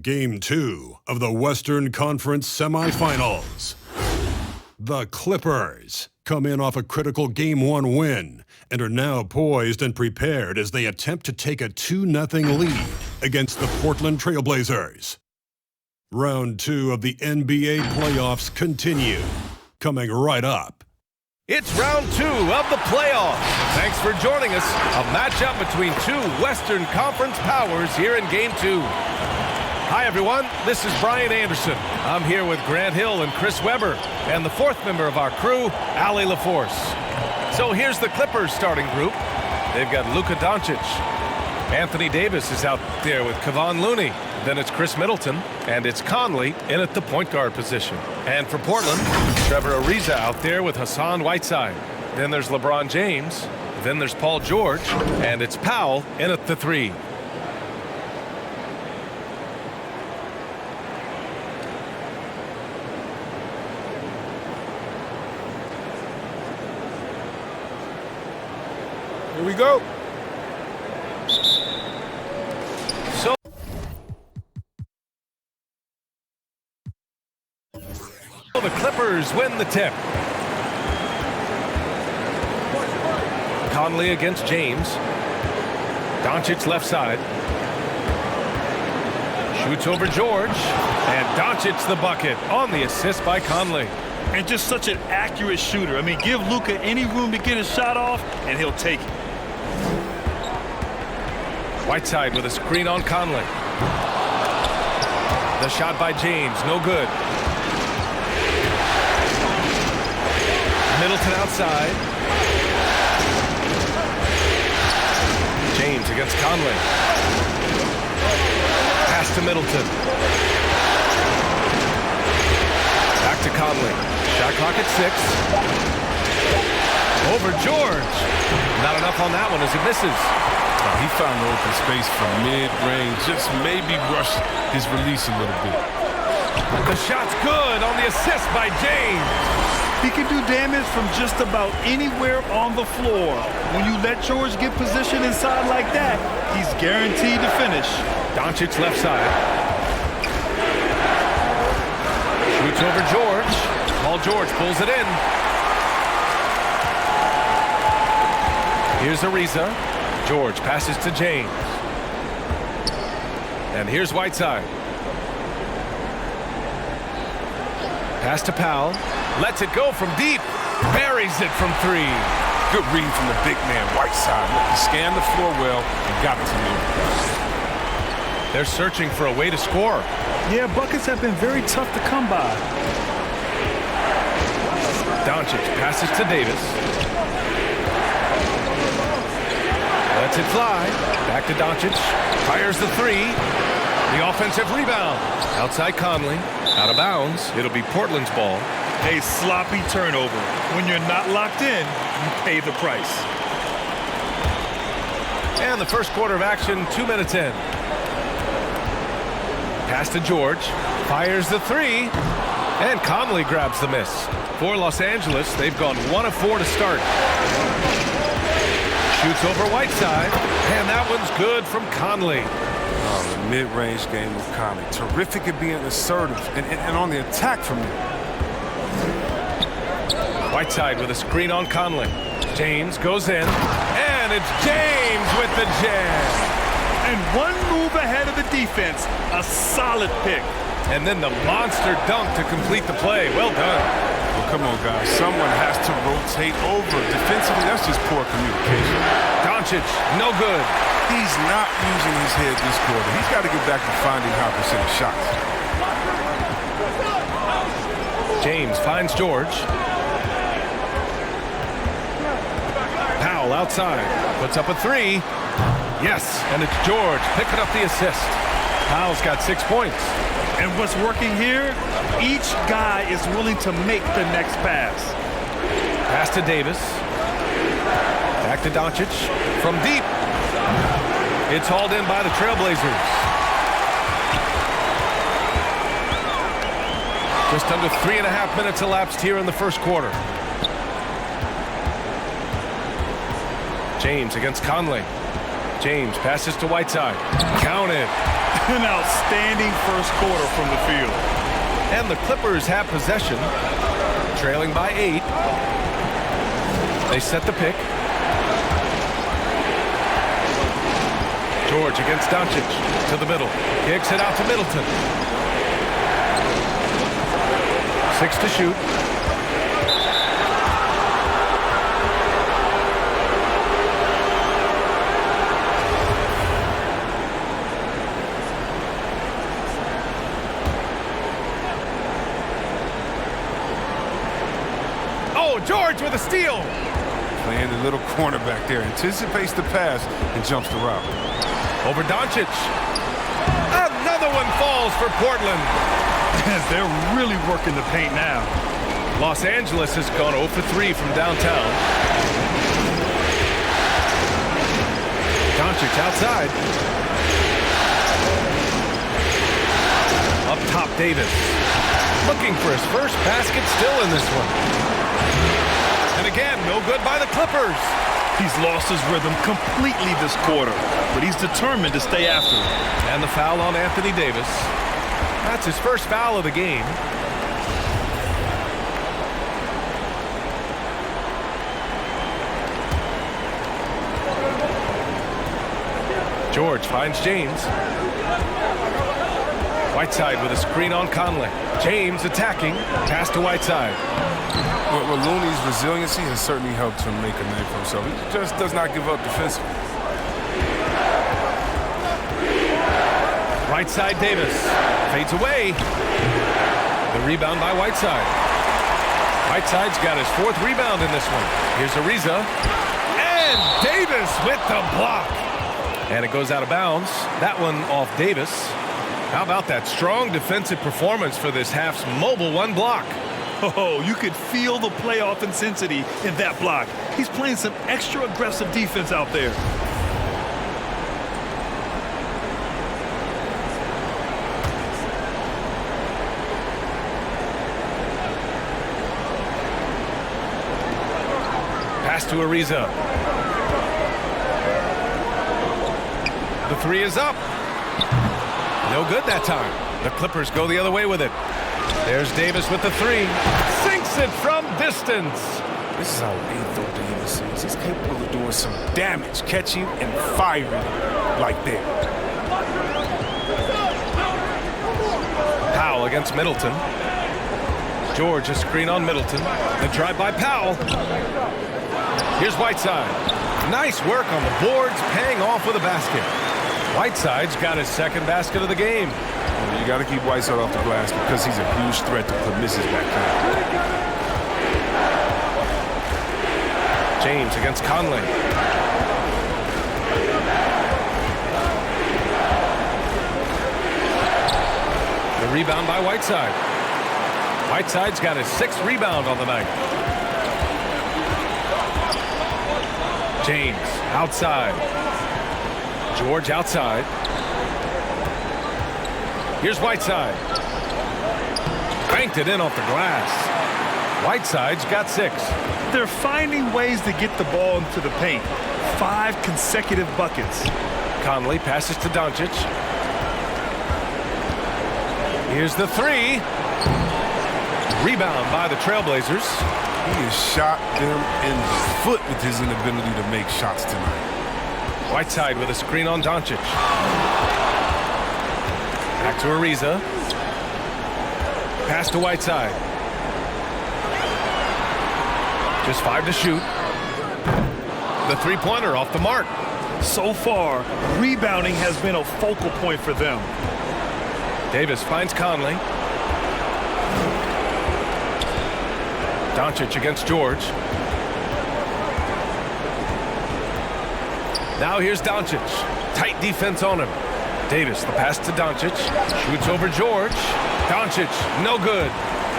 Game 2 of the Western Conference semifinals. The Clippers come in off a critical Game 1 win and are now poised and prepared as they attempt to take a 2-0 lead against the Portland Trail Blazers. Round 2 of the NBA playoffs continue, coming right up. It's round 2 of the playoffs. Thanks for joining us. A matchup between two Western Conference powers here in Game 2. Hi, everyone. This is Brian Anderson. I'm here with Grant Hill and Chris Webber, and the fourth member of our crew, Allie LaForce. So here's the Clippers starting group. They've got Luka Doncic. Anthony Davis is out there with Kevon Looney. Then it's Chris Middleton, and it's Conley in at the point guard position. And for Portland, Trevor Ariza out there with Hassan Whiteside. Then there's LeBron James. Then there's Paul George, and it's Powell in at the 3. Here we go. So the Clippers win the tip. Conley against James. Doncic left side. Shoots over George. And Doncic the bucket on the assist by Conley. And just such an accurate shooter. I mean, give Luka any room to get his shot off, and he'll take it. Whiteside with a screen on Conley. The shot by James, no good. Middleton outside. James against Conley. Pass to Middleton. Back to Conley. Shot clock at 6. Over George. Not enough on that one as he misses. He found the open space from mid-range. Just maybe rush his release a little bit. The shot's good on the assist by James. He can do damage from just about anywhere on the floor. When you let George get position inside like that, he's guaranteed to finish. Doncic left side. Shoots over George. Paul George pulls it in. Here's Ariza. George passes to James. And here's Whiteside. Pass to Powell. Lets it go from deep. Buries it from 3. Good read from the big man, Whiteside. He scanned the floor well and got it to him. They're searching for a way to score. Yeah, buckets have been very tough to come by. Doncic passes to Davis. Lets it fly. Back to Doncic. Fires the 3. The offensive rebound. Outside Conley. Out of bounds. It'll be Portland's ball. A sloppy turnover. When you're not locked in, you pay the price. And the first quarter of action, 2 minutes in. Pass to George. Fires the 3. And Conley grabs the miss. For Los Angeles, they've gone 1 of 4 to start. Shoots over Whiteside, and that one's good from Conley. Oh, the mid-range game with Conley. Terrific at being assertive and on the attack from him. Whiteside with a screen on Conley. James goes in, and it's James with the jam. And one move ahead of the defense. A solid pick. And then the monster dunk to complete the play. Well done. Well, come on, guys. Someone has to rotate over. Defensively, that's just poor communication. Doncic, no good. He's not using his head this quarter. He's got to get back to finding high percentage shots. James finds George. Powell outside. Puts up a 3. Yes, and it's George picking up the assist. Powell's got 6 points. And what's working here, each guy is willing to make the next pass. Pass to Davis. Back to Doncic. From deep. It's hauled in by the Trailblazers. Just under 3.5 minutes elapsed here in the first quarter. James against Conley. James passes to Whiteside. Counted. An outstanding first quarter from the field. And the Clippers have possession, trailing by 8. They set the pick. George against Doncic to the middle. Kicks it out to Middleton. 6 to shoot. Oh, George with a steal. Playing the little cornerback there. Anticipates the pass and jumps the route. Over Doncic. Another one falls for Portland. They're really working the paint now. Los Angeles has gone 0 for 3 from downtown. Doncic outside. Up top, Davis. Looking for his first basket still in this one. And again, no good by the Clippers. He's lost his rhythm completely this quarter, but he's determined to stay after it. And the foul on Anthony Davis. That's his first foul of the game. George finds James. Whiteside with a screen on Conley. James attacking. Pass to Whiteside. Well, Looney's resiliency has certainly helped him make a name for himself. He just does not give up defensively. Right side Davis. Fades away. The rebound by Whiteside. Whiteside's got his 4th rebound in this one. Here's Ariza. And Davis with the block. And it goes out of bounds. That one off Davis. How about that strong defensive performance for this half's mobile 1 block? Oh, you could feel the playoff intensity in that block. He's playing some extra aggressive defense out there. Pass to Ariza. The 3 is up. No good that time. The Clippers go the other way with it. There's Davis with the 3. Sinks it from distance. This is how lethal Davis is. He's capable of doing some damage, catching and firing like that. Powell against Middleton. George a screen on Middleton. The drive by Powell. Here's Whiteside. Nice work on the boards, paying off with a basket. Whiteside's got his 2nd basket of the game. You got to keep Whiteside off the glass because he's a huge threat to put misses back there. James against Conley. The rebound by Whiteside. Whiteside's got his 6th rebound on the night. James outside. George outside. Here's Whiteside. Banked it in off the glass. Whiteside's got 6. They're finding ways to get the ball into the paint. 5 consecutive buckets. Conley passes to Doncic. Here's the 3. Rebound by the Trailblazers. He has shot them in the foot with his inability to make shots tonight. Whiteside with a screen on Doncic. Back to Ariza. Pass to Whiteside. Just 5 to shoot. The 3-pointer off the mark. So far, rebounding has been a focal point for them. Davis finds Conley. Doncic against George. Now here's Doncic. Tight defense on him. Davis, the pass to Doncic. Shoots over George. Doncic, no good.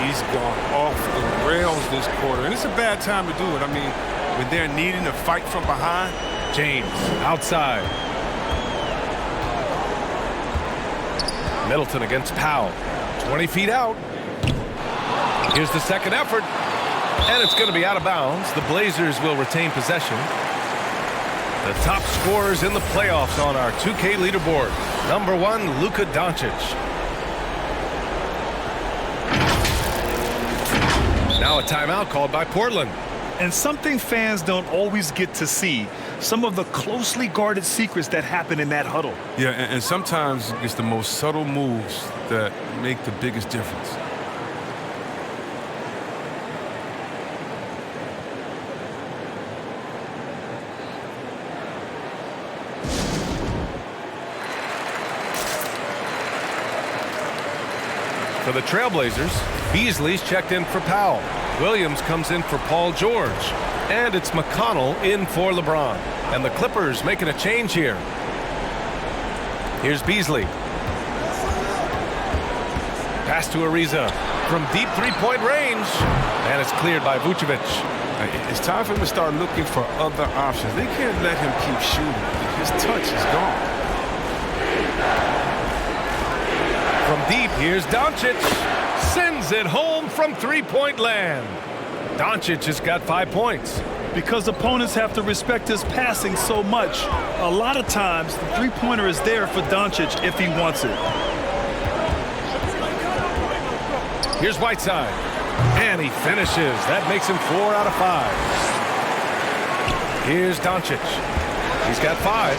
He's gone off the rails this quarter, and it's a bad time to do it. I mean, when they're needing to fight from behind. James, outside. Middleton against Powell. 20 feet out. Here's the 2nd effort. And it's going to be out of bounds. The Blazers will retain possession. The top scorers in the playoffs on our 2K leaderboard. Number 1, Luka Doncic. Now a timeout called by Portland. And something fans don't always get to see, some of the closely guarded secrets that happen in that huddle. Yeah, and sometimes it's the most subtle moves that make the biggest difference. For the Trailblazers, Beasley's checked in for Powell. Williams comes in for Paul George. And it's McConnell in for LeBron. And the Clippers making a change here. Here's Beasley. Pass to Ariza from deep three-point range. And it's cleared by Vucevic. It's time for him to start looking for other options. They can't let him keep shooting. His touch is gone. From deep, here's Doncic. Sends it home from three-point land. Doncic has got 5 points. Because opponents have to respect his passing so much, a lot of times the three-pointer is there for Doncic if he wants it. Here's Whiteside. And he finishes. That makes him 4 out of 5. Here's Doncic. He's got 5.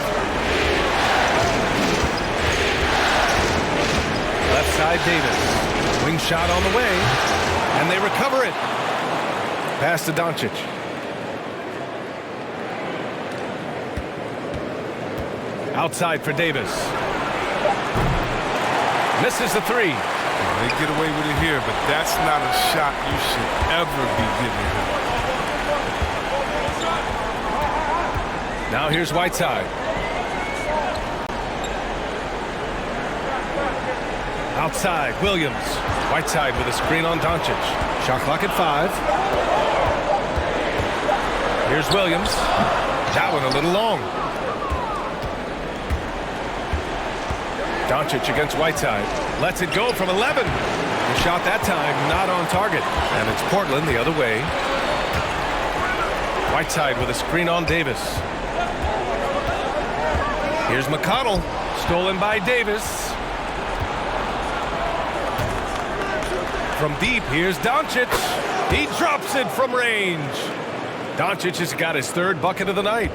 Left side Davis. Wing shot on the way. And they recover it. Pass to Doncic. Outside for Davis. Misses the 3. They get away with it here, but that's not a shot you should ever be giving him. Now here's Whiteside. Outside, Williams. Whiteside with a screen on Doncic. Shot clock at 5. Here's Williams. That one a little long. Doncic against Whiteside. Lets it go from 11. The shot that time not on target. And it's Portland the other way. Whiteside with a screen on Davis. Here's McConnell. Stolen by Davis. From deep, here's Doncic. He drops it from range. Doncic has got his 3rd bucket of the night.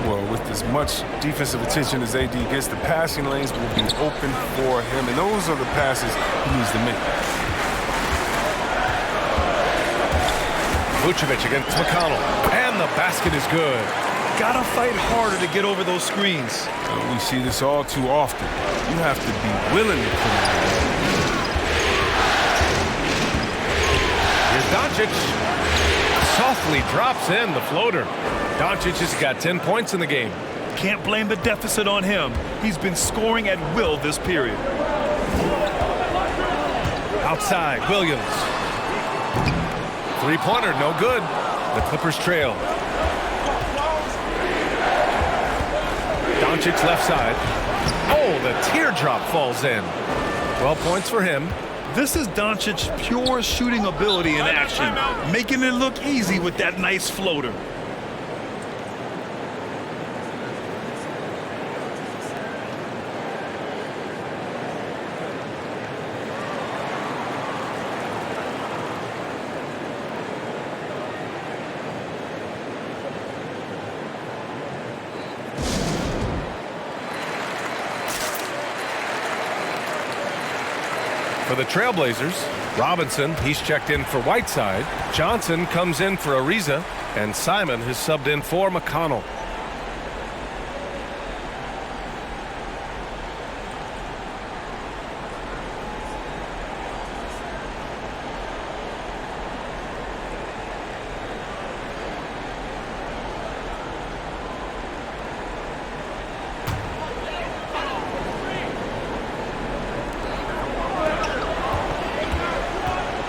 Well, with as much defensive attention as AD gets, the passing lanes will be open for him, and those are the passes he needs to make. Vucevic against McConnell, and the basket is good. Gotta fight harder to get over those screens. We see this all too often. You have to be willing to put it in. Here's Doncic. Softly drops in the floater. Doncic has got 10 points in the game. Can't blame the deficit on him. He's been scoring at will this period. Outside, Williams. Three-pointer, no good. The Clippers trail. Doncic left side. Oh, the teardrop falls in. 12 points for him. This is Doncic's pure shooting ability in action, making it look easy with that nice floater. For the Trailblazers, Robinson, he's checked in for Whiteside. Johnson comes in for Ariza. And Simon has subbed in for McConnell.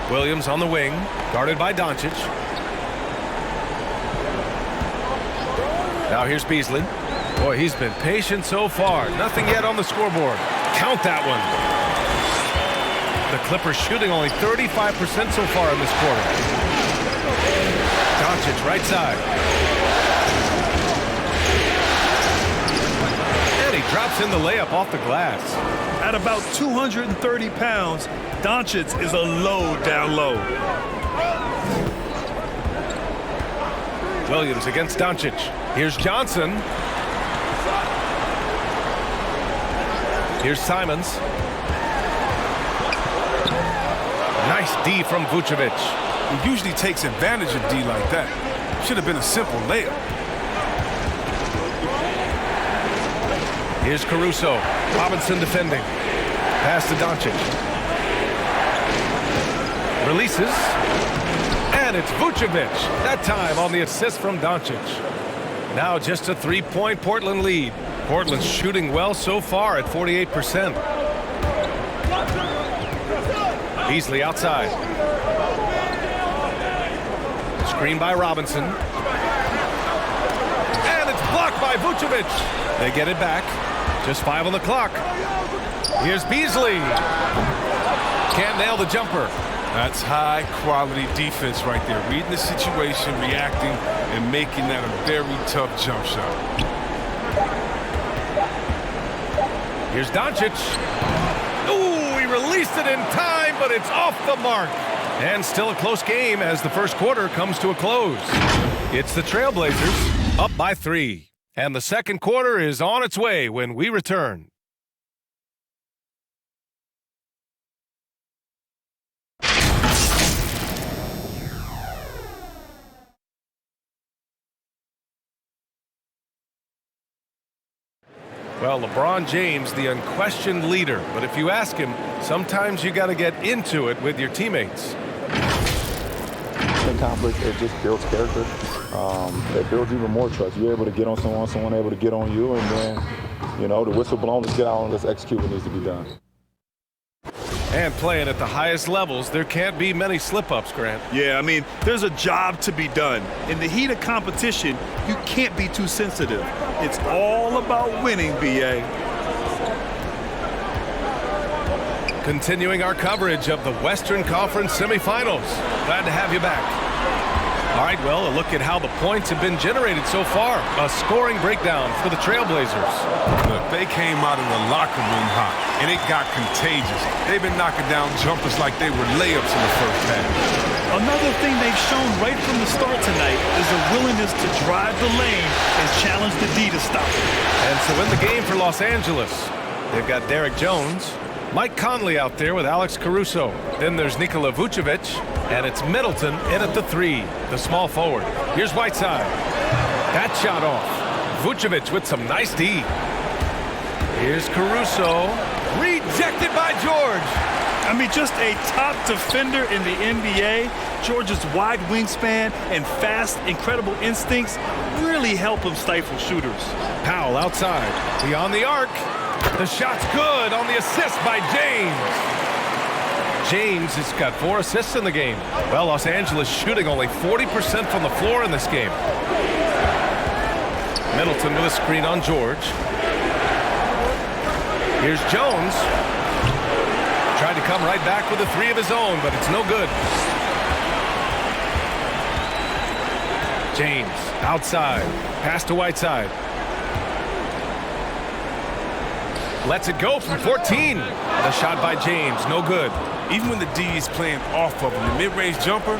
Williams on the wing, guarded by Doncic. Now here's Beasley. Boy, he's been patient so far. Nothing yet on the scoreboard. Count that one. The Clippers shooting only 35% so far in this quarter. Doncic right side. And he drops in the layup off the glass. At about 230 pounds, Doncic is a load down low. Williams against Doncic. Here's Johnson. Here's Simons. Nice D from Vucevic. He usually takes advantage of D like that. Should have been a simple layup. Here's Caruso. Robinson defending. Pass to Doncic. Releases. And it's Vucevic. That time on the assist from Doncic. Now just a three-point Portland lead. Portland's shooting well so far at 48%. Beasley outside. Screen by Robinson. And it's blocked by Vucevic. They get it back. Just 5 on the clock. Here's Beasley. Can't nail the jumper. That's high-quality defense right there. Reading the situation, reacting, and making that a very tough jump shot. Here's Doncic. Ooh, he released it in time, but it's off the mark. And still a close game as the first quarter comes to a close. It's the Trailblazers up by 3. And the second quarter is on its way when we return. Well, LeBron James, the unquestioned leader. But if you ask him, sometimes you got to get into it with your teammates. In conflict, it just builds character. It builds even more trust. You're able to get on someone able to get on you, and then, you know, the whistle blown, let's get out and let's execute what needs to be done. And playing at the highest levels, there can't be many slip-ups, Grant. Yeah, I mean, there's a job to be done. In the heat of competition, you can't be too sensitive. It's all about winning, BA. Continuing our coverage of the Western Conference semifinals. Glad to have you back. All right, well, a look at how the points have been generated so far. A scoring breakdown for the Trailblazers. Look, they came out of the locker room hot, and it got contagious. They've been knocking down jumpers like they were layups in the first half. Another thing they've shown right from the start tonight is a willingness to drive the lane and challenge the D to stop it. And so in the game for Los Angeles, they've got Derek Jones, Mike Conley out there with Alex Caruso. Then there's Nikola Vucevic, and it's Middleton in at the 3, the small forward. Here's Whiteside. That shot off. Vucevic with some nice D. Here's Caruso. Rejected by George. I mean, just a top defender in the NBA. George's wide wingspan and fast, incredible instincts really help him stifle shooters. Powell outside. Beyond the arc. The shot's good on the assist by James. James has got 4 assists in the game. Well, Los Angeles shooting only 40% from the floor in this game. Middleton with a screen on George. Here's Jones. Tried to come right back with a 3 of his own, but it's no good. James outside. Pass to Whiteside. Lets it go from 14. The shot by James, no good. Even when the D is playing off of him, the mid-range jumper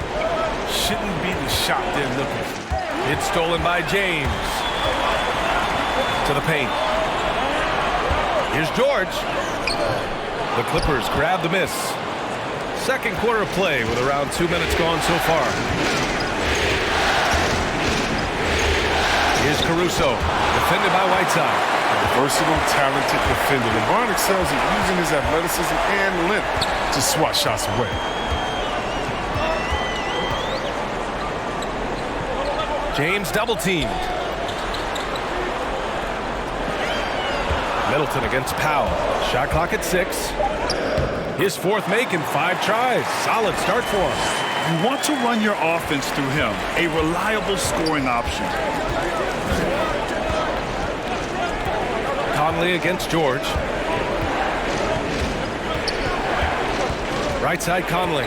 shouldn't be the shot they're looking for. It's stolen by James. To the paint. Here's George. The Clippers grab the miss. Second quarter of play with around 2 minutes gone so far. Here's Caruso, defended by Whiteside. Versatile, talented defender. LeBron excels at using his athleticism and length to swat shots away. James double-teamed. Middleton against Powell. Shot clock at 6. His 4th make in 5 tries. Solid start for him. You want to run your offense through him, a reliable scoring option. Conley against George. Right side Conley.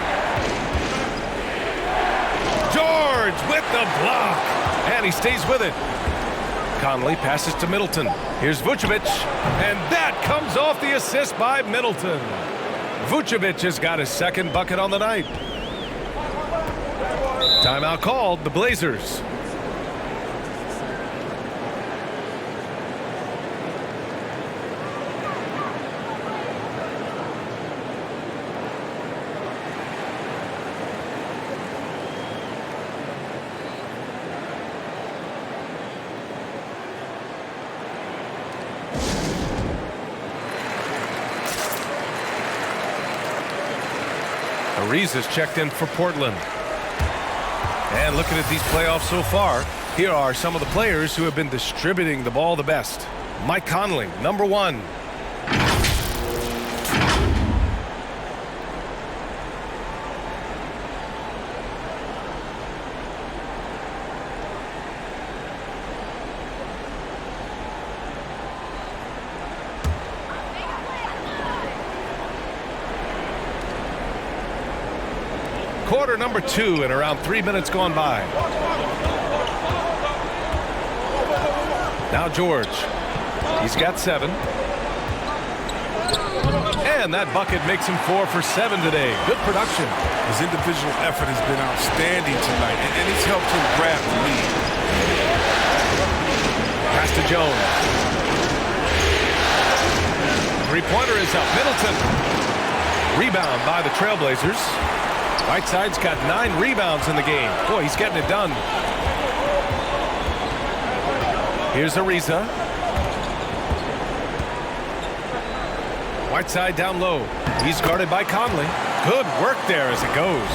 George with the block. And he stays with it. Conley passes to Middleton. Here's Vucevic, and that comes off the assist by Middleton. Vucevic has got his second bucket on the night. Timeout called, the Blazers. Ariza's checked in for Portland. And looking at these playoffs so far, here are some of the players who have been distributing the ball the best. Mike Conley, number 1. Quarter number 2 and around 3 minutes gone by. Now George. He's got 7. And that bucket makes him 4 for 7 today. Good production. His individual effort has been outstanding tonight, and it's helped him grab the lead. Pass to Jones. Three-pointer is up. Middleton. Rebound by the Trailblazers. Whiteside's got 9 rebounds in the game. Boy, he's getting it done. Here's Ariza. Whiteside down low. He's guarded by Conley. Good work there as it goes.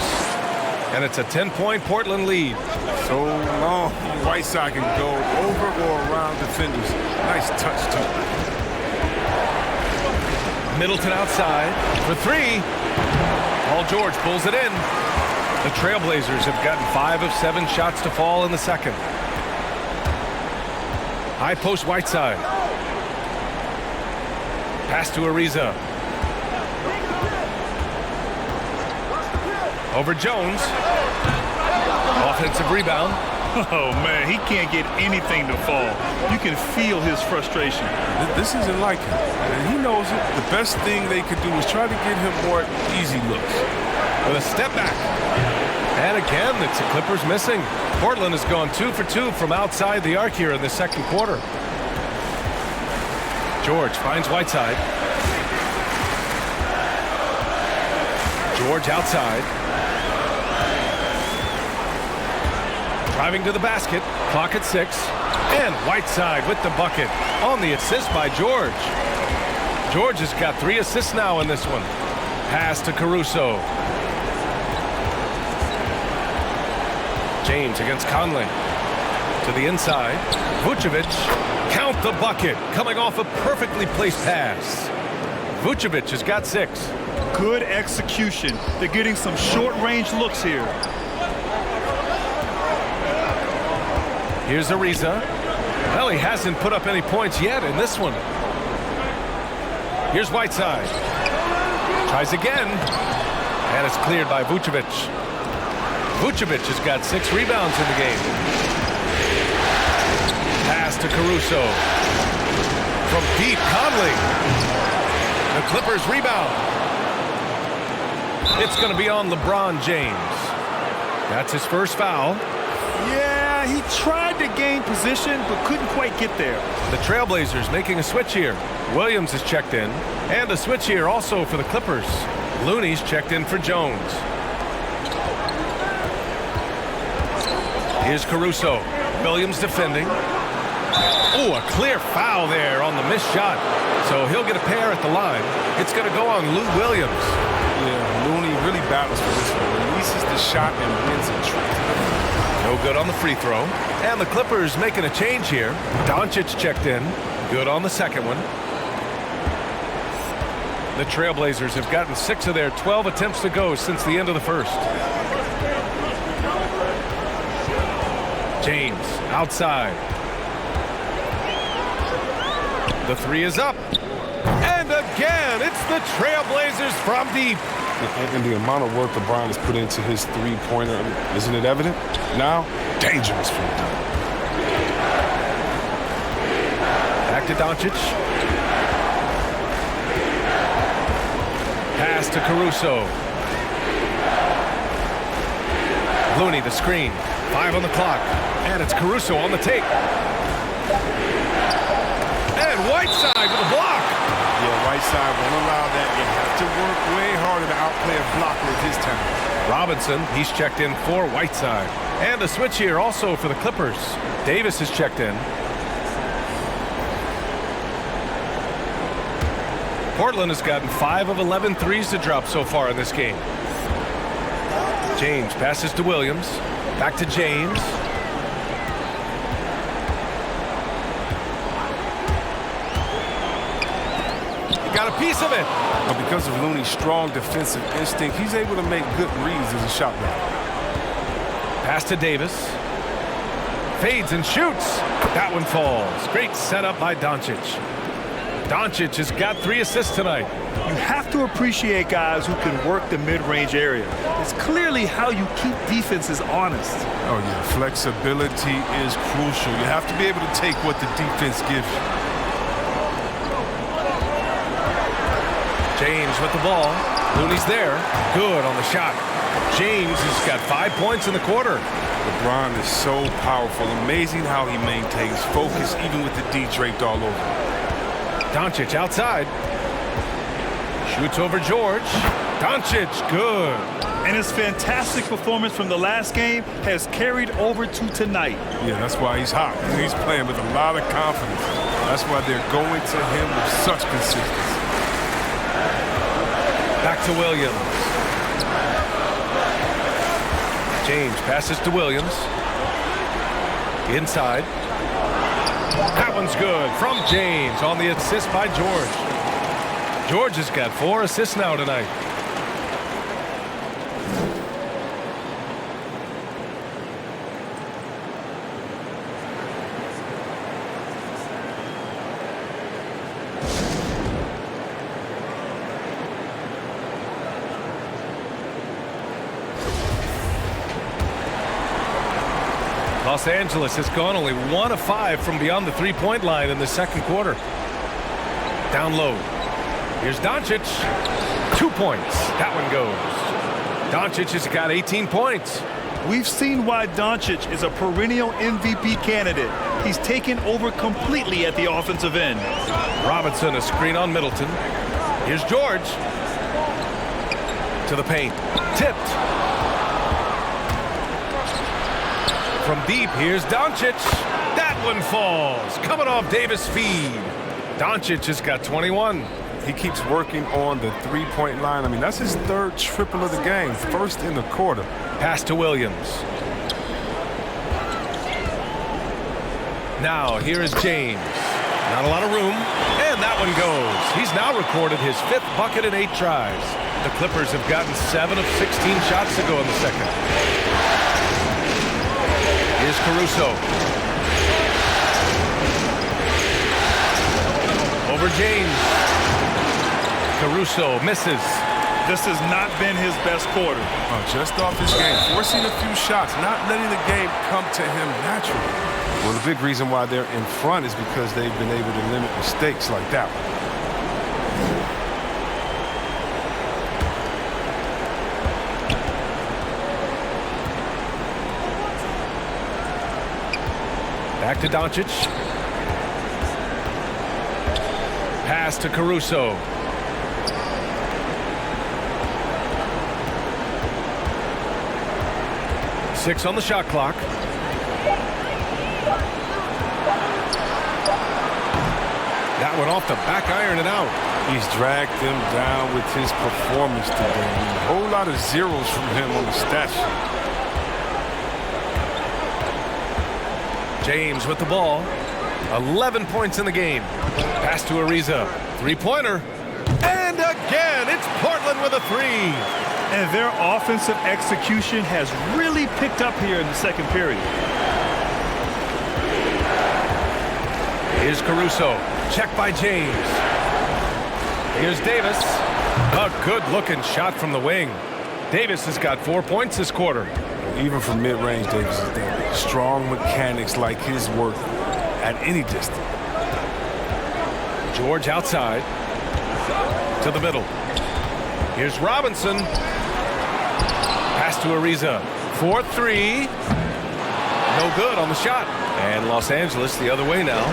And it's a 10-point Portland lead. So long, Whiteside can go over or around defenders. Nice touch, too. Middleton outside for 3. Paul George pulls it in. The Trailblazers have gotten 5 of 7 shots to fall in the second. High post Whiteside. Pass to Ariza. Over Jones. Offensive rebound. Oh, man, he can't get anything to fall. You can feel his frustration. This isn't like him, and he knows it. The best thing they could do is try to get him more easy looks. With a step back. And again, it's the Clippers missing. Portland has gone 2 for 2 from outside the arc here in the second quarter. George finds Whiteside. George outside. Driving to the basket. Clock at 6. And Whiteside with the bucket on the assist by George. George has got 3 assists now in this one. Pass to Caruso. James against Conley. To the inside. Vucevic. Count the bucket. Coming off a perfectly placed pass. Vucevic has got 6. Good execution. They're getting some short-range looks here. Here's Ariza. Well, he hasn't put up any points yet in this one. Here's Whiteside. Tries again. And it's cleared by Vucevic. Vucevic has got 6 rebounds in the game. Pass to Caruso. From deep, Conley. The Clippers rebound. It's going to be on LeBron James. That's his first foul. Yeah, he tried to gain position, but couldn't quite get there. The Trailblazers making a switch here. Williams is checked in. And a switch here also for the Clippers. Looney's checked in for Jones. Here's Caruso. Williams defending. Oh, a clear foul there on the missed shot. So he'll get a pair at the line. It's going to go on Lou Williams. Yeah, Looney really battles for this one. Releases the shot and wins a trick. No good on the free throw. And the Clippers making a change here. Doncic checked in. Good on the second one. The Trailblazers have gotten 6 of their 12 attempts to go since the end of the first. James outside. The 3 is up. And again, it's the Trailblazers from deep. And the amount of work LeBron has put into his three-pointer, isn't it evident? Now, dangerous from deep. Back to Doncic. Pass to Caruso. Looney, the screen. 5 on the clock. And it's Caruso on the take. And Whiteside with a block. Yeah, Whiteside won't allow that. You have to work way harder to outplay a blocker of his talent. Robinson, he's checked in for Whiteside. And a switch here also for the Clippers. Davis is checked in. Portland has gotten 5 of 11 threes to drop so far in this game. James passes to Williams. Back to James. He got a piece of it. But because of Looney's strong defensive instinct, he's able to make good reads as a shot blocker. Pass to Davis. Fades and shoots. That one falls. Great setup by Doncic. Doncic has got 3 assists tonight. You have to appreciate guys who can work the mid-range area. It's clearly how you keep defenses honest. Oh, yeah. Flexibility is crucial. You have to be able to take what the defense gives you. James with the ball. Looney's there. Good on the shot. James has got 5 points in the quarter. LeBron is so powerful. Amazing how he maintains focus even with the D draped all over. Doncic outside. Shoots over George. Doncic, good. And his fantastic performance from the last game has carried over to tonight. Yeah, that's why he's hot. He's playing with a lot of confidence. That's why they're going to him with such consistency. Back to Williams. James passes to Williams. Inside. That one's good from James on the assist by George. George has got 4 assists now tonight. Los Angeles has gone only 1 of 5 from beyond the three-point line in the second quarter. Down low. Here's Doncic. 2 points. That one goes. Doncic has got 18 points. We've seen why Doncic is a perennial MVP candidate. He's taken over completely at the offensive end. Robinson, a screen on Middleton. Here's George. To the paint. Tipped. From deep, here's Doncic. That one falls. Coming off Davis' feed. Doncic has got 21. He keeps working on the three-point line. I mean, that's his 3rd triple of the game. 1st in the quarter. Pass to Williams. Now, here is James. Not a lot of room. And that one goes. He's now recorded his 5th bucket in 8 tries. The Clippers have gotten 7 of 16 shots to go in the second. Here's Caruso. Over James. Caruso misses. This has not been his best quarter. Just off his game, forcing a few shots, not letting the game come to him naturally. Well, the big reason why they're in front is because they've been able to limit mistakes like that one. Back to Doncic. Pass to Caruso. Six on the shot clock. That one off the back iron and out. He's dragged them down with his performance today. A whole lot of zeros from him on the stat sheet. James with the ball. 11 points in the game. Pass to Ariza. Three-pointer. And again, it's Portland with a 3. And their offensive execution has really picked up here in the second period. Here's Caruso. Checked by James. Here's Davis. A good-looking shot from the wing. Davis has got 4 points this quarter. Even from mid-range, Davis is there. Strong mechanics like his work at any distance. George outside to the middle. Here's Robinson. Pass to Ariza. 4-3. No good on the shot. And Los Angeles the other way now.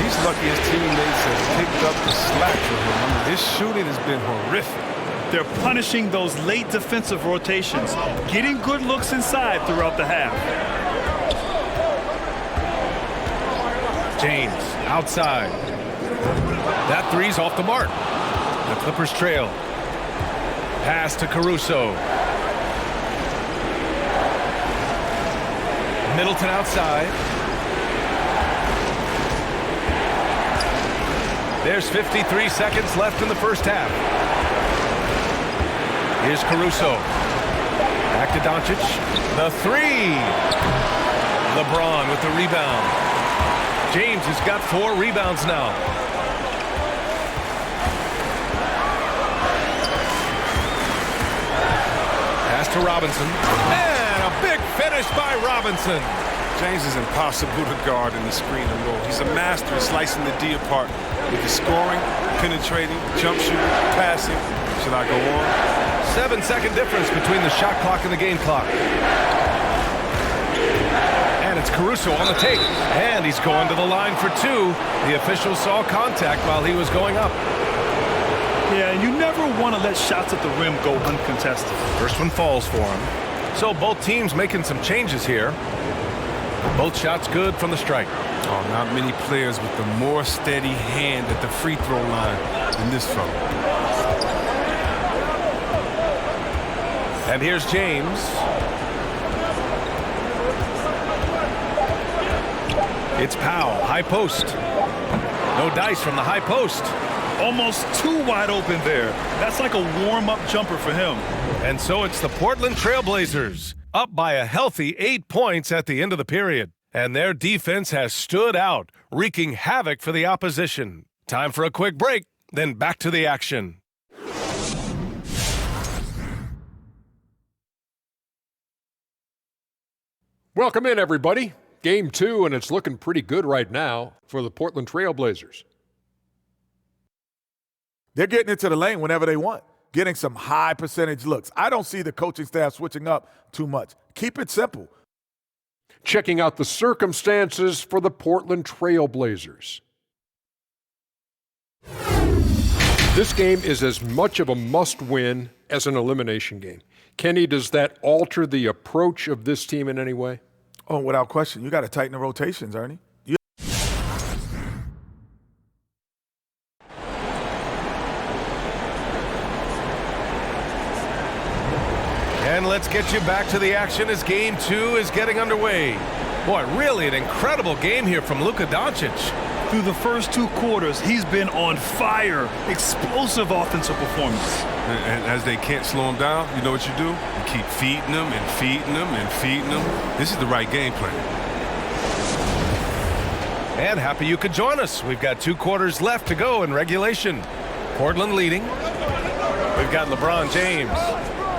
He's lucky his teammates have picked up the slack for him. I mean, his shooting has been horrific. They're punishing those late defensive rotations, getting good looks inside throughout the half. James outside. That three's off the mark. The Clippers trail. Pass to Caruso. Middleton outside. There's 53 seconds left in the first half. Here's Caruso. Back to Doncic. The three. LeBron with the rebound. James has got 4 rebounds now. Pass to Robinson. And a big finish by Robinson. James is impossible to guard in the screen and roll. He's a master of slicing the D apart with his scoring, penetrating, jump shooting, passing. Should I go on? 7-second difference between the shot clock and the game clock. And it's Caruso on the take. And he's going to the line for 2. The official saw contact while he was going up. Yeah, and you never want to let shots at the rim go uncontested. First one falls for him. So both teams making some changes here. Both shots good from the strike. Oh, not many players with the more steady hand at the free throw line than this fellow. And here's James. It's Powell, high post. No dice from the high post. Almost too wide open there. That's like a warm-up jumper for him. And so it's the Portland Trail Blazers, up by a healthy 8 points at the end of the period. And their defense has stood out, wreaking havoc for the opposition. Time for a quick break, then back to the action. Welcome in, everybody. Game 2, and it's looking pretty good right now for the Portland Trail Blazers. They're getting into the lane whenever they want, getting some high percentage looks. I don't see the coaching staff switching up too much. Keep it simple. Checking out the circumstances for the Portland Trail Blazers. This game is as much of a must-win as an elimination game. Kenny, does that alter the approach of this team in any way? Oh, without question. You got to tighten the rotations, Ernie. And let's get you back to the action as Game 2 is getting underway. Boy, really an incredible game here from Luka Doncic. Through the first 2 quarters, he's been on fire. Explosive offensive performance. And as they can't slow him down, you know what you do? You keep feeding them and feeding them and feeding them. This is the right game plan. And happy you could join us. We've got 2 quarters left to go in regulation. Portland leading. We've got LeBron James.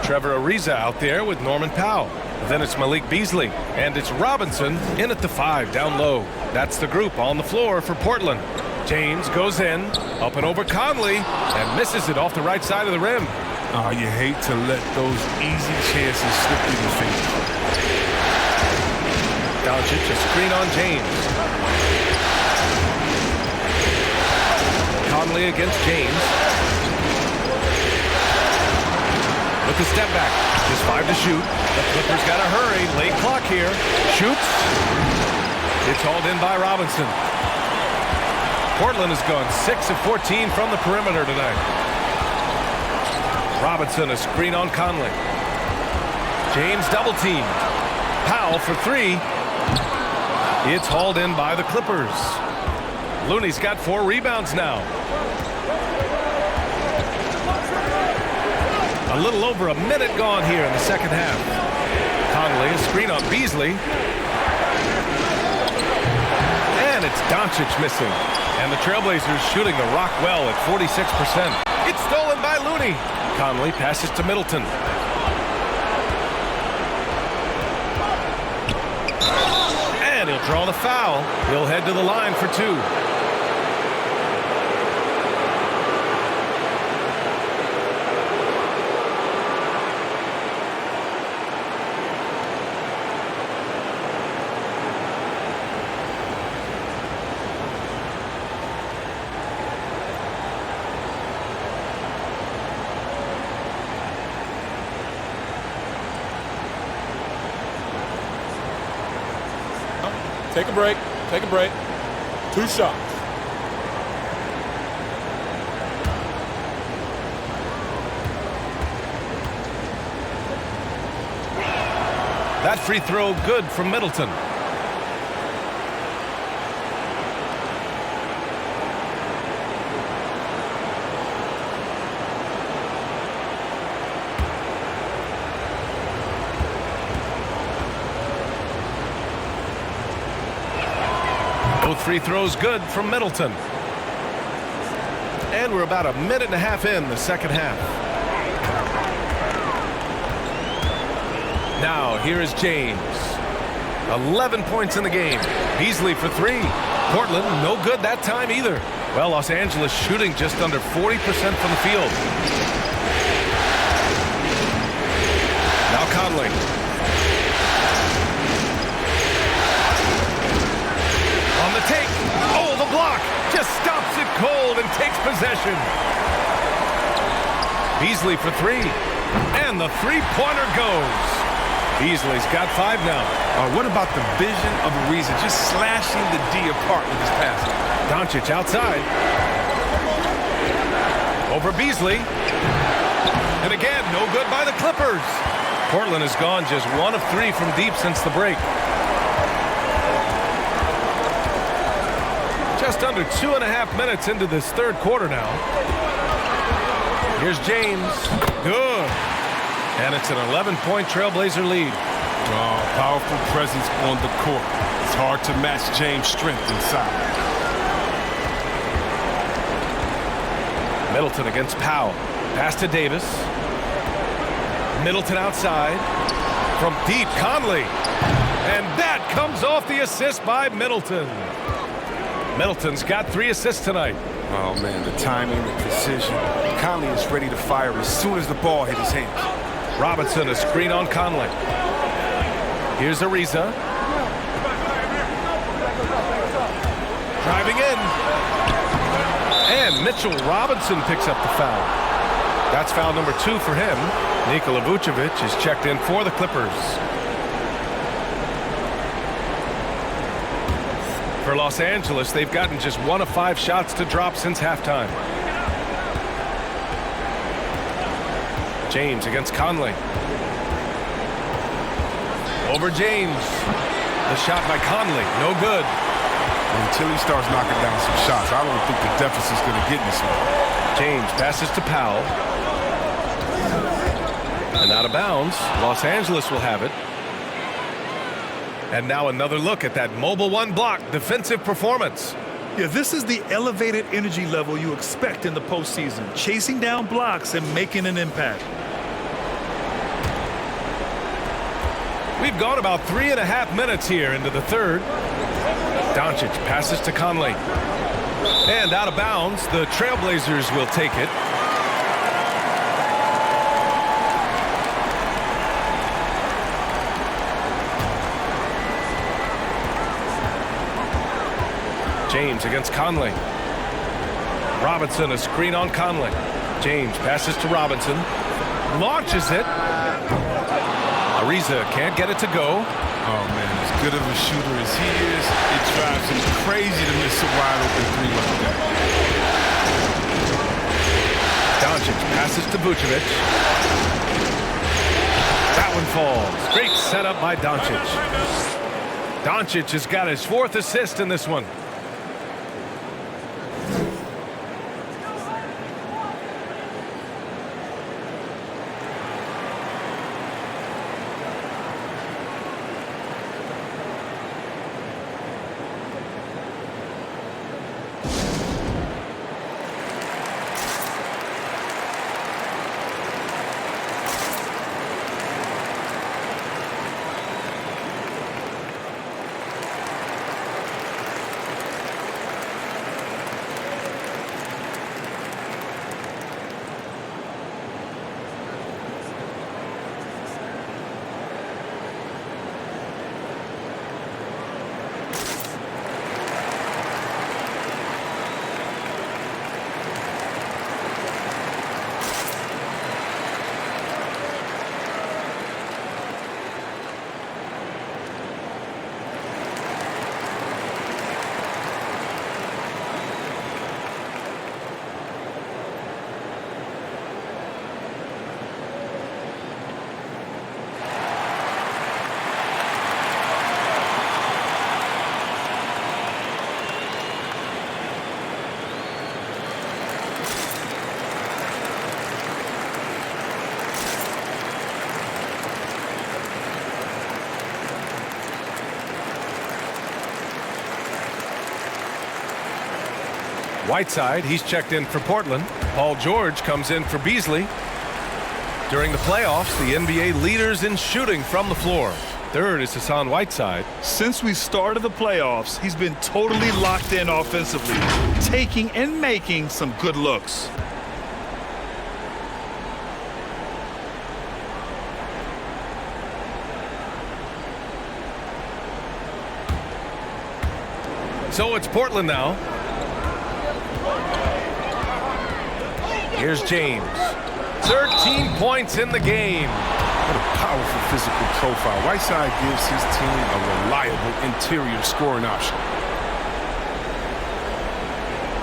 Trevor Ariza out there with Norman Powell. Then it's Malik Beasley. And it's Robinson in at the 5 down low. That's the group on the floor for Portland. James goes in, up and over Conley, and misses it off the right side of the rim. Oh, you hate to let those easy chances slip through your fingers. Doncic, a screen on James. Conley against James. With the step back, just 5 to shoot. The Clippers got to hurry, late clock here. Shoots. It's hauled in by Robinson. Portland has gone 6 of 14 from the perimeter tonight. Robinson, a screen on Conley. James double team. Powell for 3. It's hauled in by the Clippers. Looney's got 4 rebounds now. A little over a minute gone here in the second half. Conley, a screen on Beasley. And it's Doncic missing. And the Trailblazers shooting the rock well at 46%. It's stolen by Looney. Conley passes to Middleton. And he'll draw the foul. He'll head to the line for 2. Take a break. Take a break. 2 shots. That free throw good from Middleton. Both free throws good from Middleton. And we're about a minute and a half in the second half. Now, here is James. 11 points in the game. Beasley for 3. Portland, no good that time either. Well, Los Angeles shooting just under 40% from the field. Now Conley. On the take. Oh, the block. Just stops it cold and takes possession. Beasley for 3. And the three-pointer goes. Beasley's got 5 now. What about the vision of Ariza just slashing the D apart with his pass? Doncic outside. Over Beasley. And again, no good by the Clippers. Portland has gone just 1 of 3 from deep since the break. Just under 2.5 minutes into this third quarter now. Here's James. Good. And it's an 11-point Trailblazer lead. Powerful presence on the court. It's hard to match James' strength inside. Middleton against Powell. Pass to Davis. Middleton outside. From deep, Conley. And that comes off the assist by Middleton. Middleton's got 3 assists tonight. Oh, man, the timing, the precision. Conley is ready to fire as soon as the ball hit his hands. Robinson, a screen on Conley. Here's Ariza. Driving in. And Mitchell Robinson picks up the foul. That's foul number 2 for him. Nikola Vucevic is checked in for the Clippers. For Los Angeles, they've gotten just 1 of 5 shots to drop since halftime. James against Conley. Over James. The shot by Conley, no good. Until he starts knocking down some shots, I don't think the deficit's going to get this one. James passes to Powell. And out of bounds. Los Angeles will have it. And now another look at that mobile 1 block defensive performance. Yeah, this is the elevated energy level you expect in the postseason, chasing down blocks and making an impact. We've gone about 3.5 minutes here into the third. Doncic passes to Conley. And out of bounds, the Trailblazers will take it. James against Conley. Robinson, a screen on Conley. James passes to Robinson. Launches it. Ariza can't get it to go. Oh, man, as good of a shooter as he is, it drives him crazy to miss a wide-open 3 like that. Doncic passes to Vucevic. That one falls. Great setup by Doncic. Doncic has got his 4th assist in this one. Whiteside, he's checked in for Portland. Paul George comes in for Beasley. During the playoffs, the NBA leaders in shooting from the floor. Third is Hassan Whiteside. Since we started the playoffs, he's been totally locked in offensively, taking and making some good looks. So it's Portland now. Here's James. 13 points in the game. What a powerful physical profile. Whiteside gives his team a reliable interior scoring option.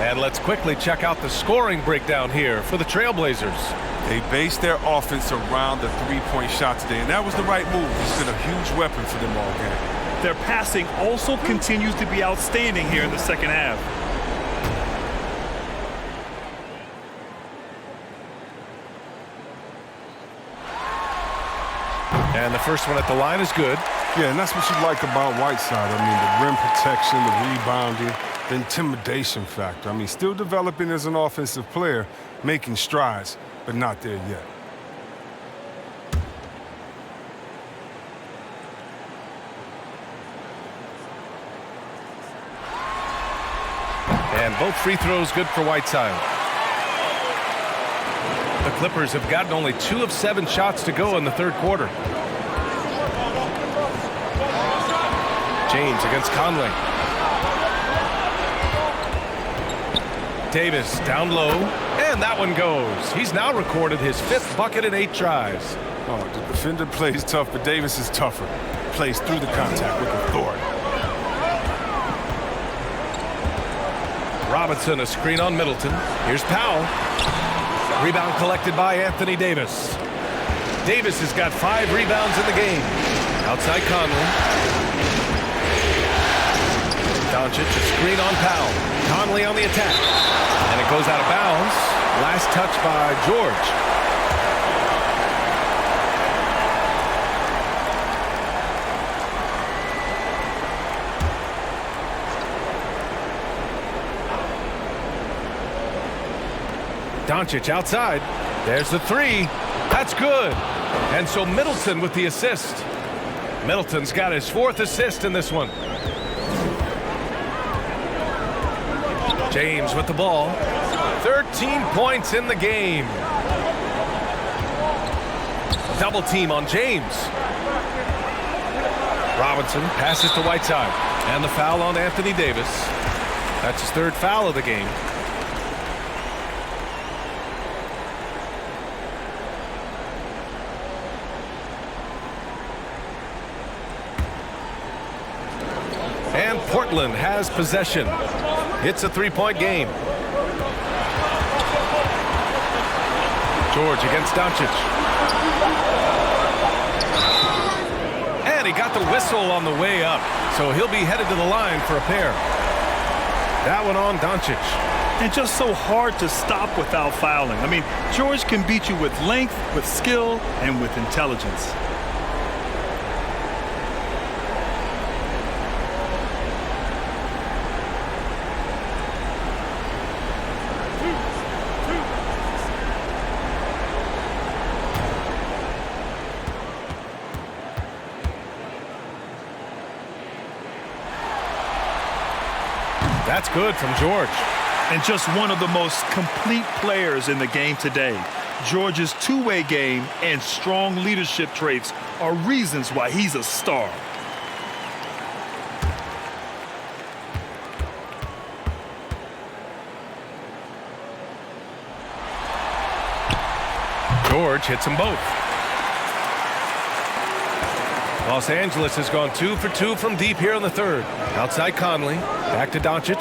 And let's quickly check out the scoring breakdown here for the Trailblazers. They based their offense around the three-point shot today, and that was the right move. It's been a huge weapon for them all game. Their passing also continues to be outstanding here in the second half. And the first one at the line is good. Yeah, and that's what you like about Whiteside. I mean, the rim protection, the rebounding, the intimidation factor. I mean, still developing as an offensive player, making strides, but not there yet. And both free throws good for Whiteside. The Clippers have gotten only 2 of 7 shots to go in the third quarter. James against Conley. Davis down low, and that one goes. He's now recorded his 5th bucket in 8 tries. Oh, the defender plays tough, but Davis is tougher. Plays through the contact with authority. Robinson, a screen on Middleton. Here's Powell. Rebound collected by Anthony Davis. Davis has got 5 rebounds in the game. Outside Conley. Doncic, a screen on Powell. Conley on the attack. And it goes out of bounds. Last touch by George. Doncic outside. There's the 3. That's good. And so Middleton with the assist. Middleton's got his 4th assist in this one. James with the ball. 13 points in the game. Double team on James. Robinson passes to Whiteside. And the foul on Anthony Davis. That's his 3rd foul of the game. And Portland has possession. It's a 3-point game. George against Doncic. And he got the whistle on the way up, so he'll be headed to the line for a pair. That one on Doncic. And just so hard to stop without fouling. I mean, George can beat you with length, with skill, and with intelligence. That's good from George. And just one of the most complete players in the game today. George's two-way game and strong leadership traits are reasons why he's a star. George hits them both. Los Angeles has gone 2 for 2 from deep here in the third. Outside Conley. Back to Doncic.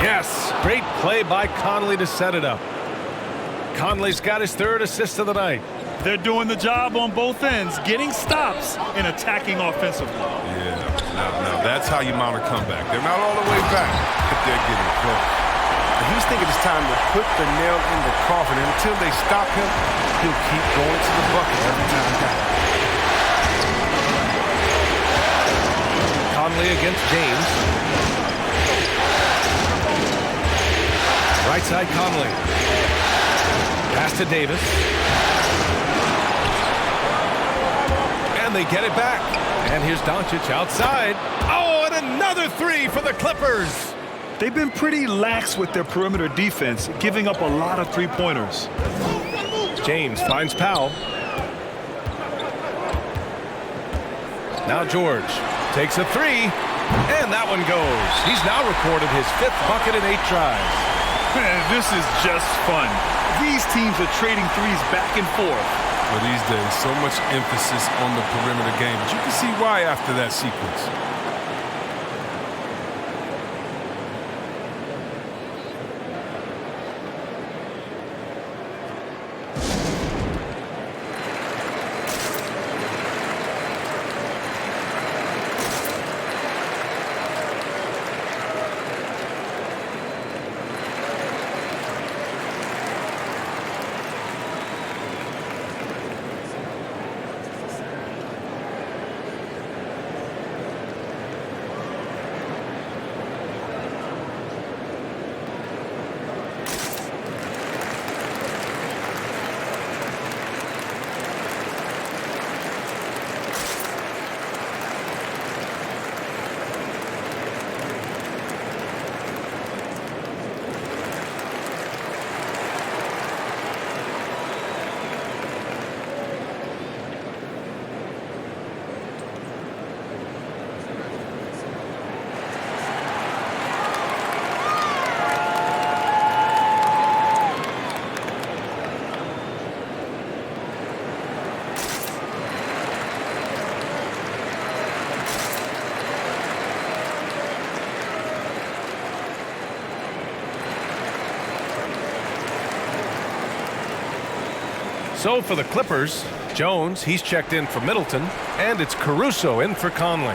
Yes, great play by Conley to set it up. Conley's got his 3rd assist of the night. They're doing the job on both ends, getting stops and attacking offensively. Yeah, now that's how you mount a comeback. They're not all the way back, but they're getting close. And he's thinking it's time to put the nail in the coffin, and until they stop him, he'll keep going to the bucket every time down. Conley against James. side, Conley. Pass to Davis. And they get it back. And here's Doncic outside. Oh, and another three for the Clippers. They've been pretty lax with their perimeter defense, giving up a lot of three-pointers. James finds Powell. Now George takes a three, and that one goes. He's now recorded his 5th bucket in 8 tries. This is just fun. These teams are trading threes back and forth. Well, these days, so much emphasis on the perimeter game. But you can see why after that sequence. So for the Clippers, Jones, he's checked in for Middleton, and it's Caruso in for Conley.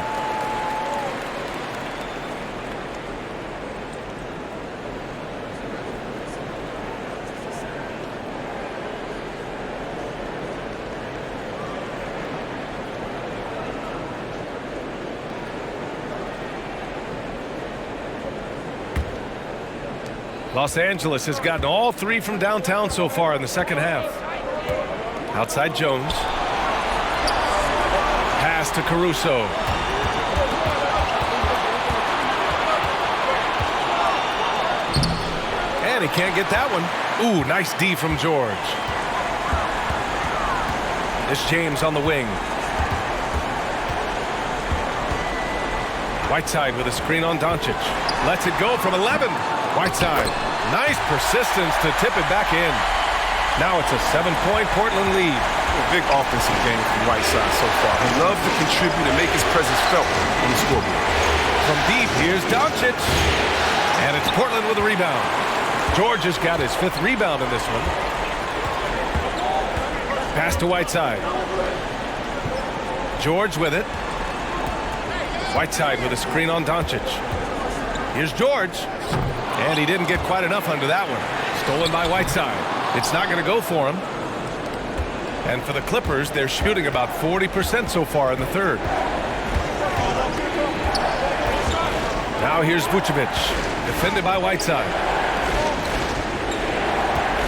Los Angeles has gotten all 3 from downtown so far in the second half. Outside Jones. Pass to Caruso. And he can't get that one. Ooh, nice D from George. This James on the wing. Whiteside with a screen on Doncic. Lets it go from 11. Whiteside. Nice persistence to tip it back in. Now it's a 7-point Portland lead. A big offensive game from Whiteside so far. He loves to contribute and make his presence felt on the scoreboard. From deep, here's Doncic. And it's Portland with a rebound. George has got his 5th rebound in this one. Pass to Whiteside. George with it. Whiteside with a screen on Doncic. Here's George. And he didn't get quite enough under that one. Stolen by Whiteside. It's not going to go for him. And for the Clippers, they're shooting about 40% so far in the third. Now here's Vucevic, defended by Whiteside.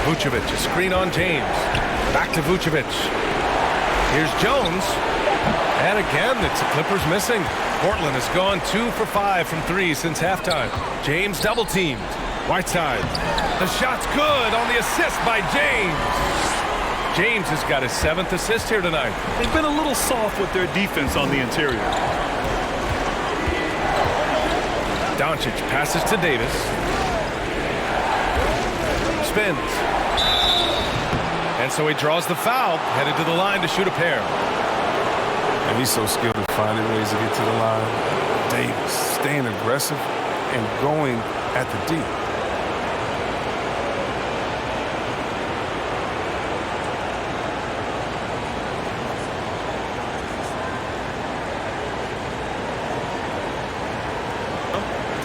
Vucevic, a screen on James. Back to Vucevic. Here's Jones. And again, it's the Clippers missing. Portland has gone 2 for 5 from 3 since halftime. James double-teamed. Whiteside. The shot's good on the assist by James. James has got his 7th assist here tonight. They've been a little soft with their defense on the interior. Doncic passes to Davis. Spins. And so he draws the foul, headed to the line to shoot a pair. And he's so skilled at finding ways to get to the line. Davis staying aggressive and going at the D.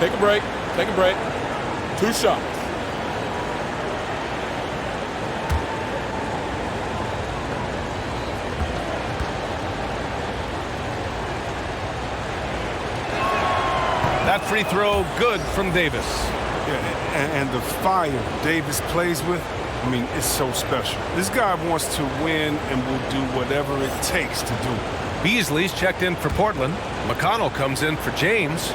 Take a break. Take a break. 2 shots. That free throw good from Davis. Yeah, and the fire Davis plays with, I mean, it's so special. This guy wants to win and will do whatever it takes to do it. Beasley's checked in for Portland. McConnell comes in for James.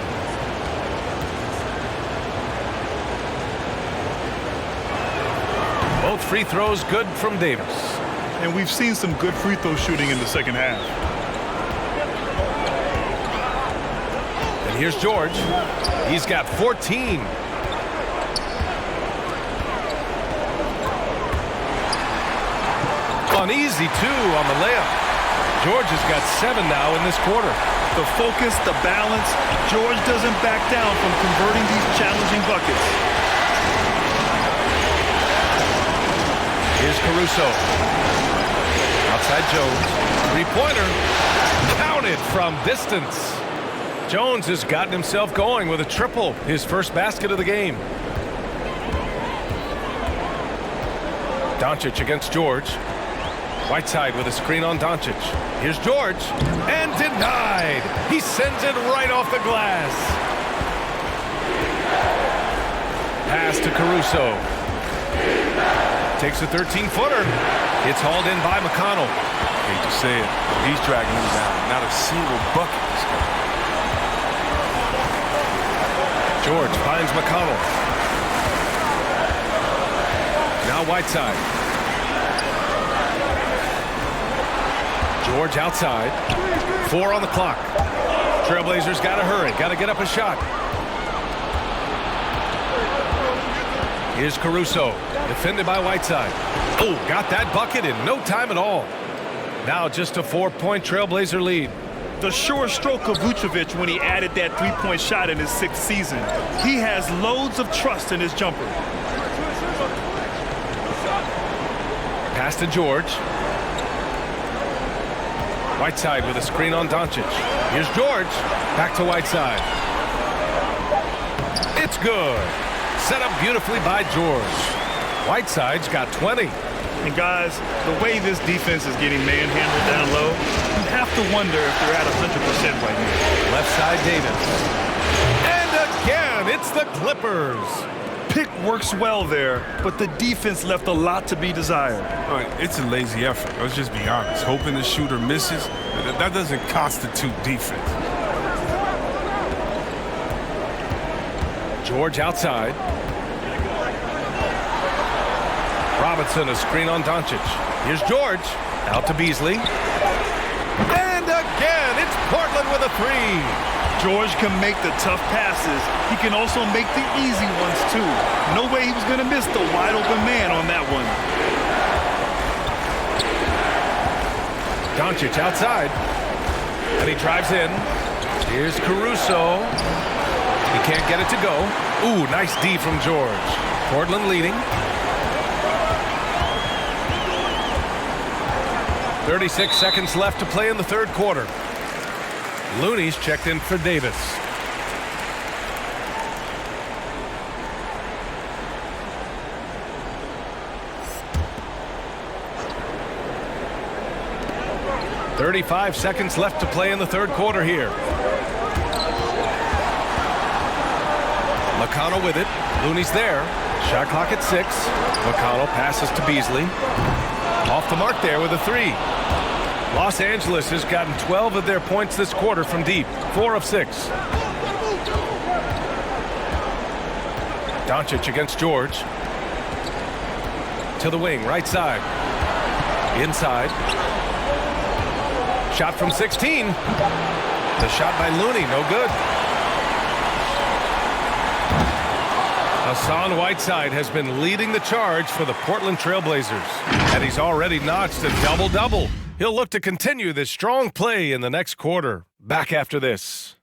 Both free throws good from Davis. And we've seen some good free throw shooting in the second half. And here's George. He's got 14. Uneasy two on the layup. George has got 7 now in this quarter. The focus, the balance. George doesn't back down from converting these challenging buckets. Here's Caruso. Outside Jones. Three-pointer. Counted from distance. Jones has gotten himself going with a triple. His first basket of the game. Doncic against George. Whiteside with a screen on Doncic. Here's George. And denied. He sends it right off the glass. Pass to Caruso. Takes a 13-footer. It's hauled in by McConnell. Hate to say it, he's dragging him down. Not a single bucket. George finds McConnell. Now Whiteside. George outside. 4 on the clock. Trailblazers got to hurry. Got to get up a shot. Here's Caruso. Defended by Whiteside. Oh, got that bucket in no time at all. Now just a 4-point Trailblazer lead. The sure stroke of Vucevic when he added that three-point shot in his 6th season. He has loads of trust in his jumper. Pass to George. Whiteside with a screen on Doncic. Here's George. Back to Whiteside. It's good. Set up beautifully by George. Whiteside's got 20. And guys, the way this defense is getting manhandled down low, you have to wonder if they're at 100% right now. Left side Davis. And again, it's the Clippers. Pick works well there, but the defense left a lot to be desired. All right, it's a lazy effort. Let's just be honest. Hoping the shooter misses, that doesn't constitute defense. George outside. Robinson, a screen on Doncic. Here's George. Out to Beasley. And again, it's Portland with a 3. George can make the tough passes. He can also make the easy ones, too. No way he was going to miss the wide-open man on that one. Doncic outside. And he drives in. Here's Caruso. He can't get it to go. Ooh, nice D from George. Portland leading. 36 seconds left to play in the third quarter. Looney's checked in for Davis. .35 seconds left to play in the third quarter here. McConnell with it. Looney's there. Shot clock at 6. McConnell passes to Beasley. Off the mark there with a 3. Los Angeles has gotten 12 of their points this quarter from deep. 4 of 6. Doncic against George. To the wing, right side. Inside. Shot from 16. The shot by Looney, no good. Hassan Whiteside has been leading the charge for the Portland Trailblazers. And he's already notched a double-double. He'll look to continue this strong play in the next quarter. Back after this.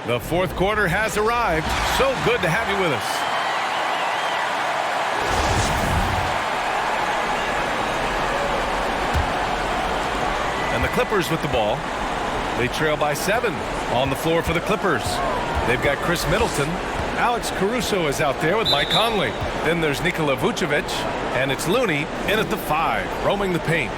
The fourth quarter has arrived. So good to have you with us. And the Clippers with the ball. They trail by 7 on the floor for the Clippers. They've got Chris Middleton, Alex Caruso is out there with Mike Conley. Then there's Nikola Vucevic, and it's Looney in at the 5, roaming the paint.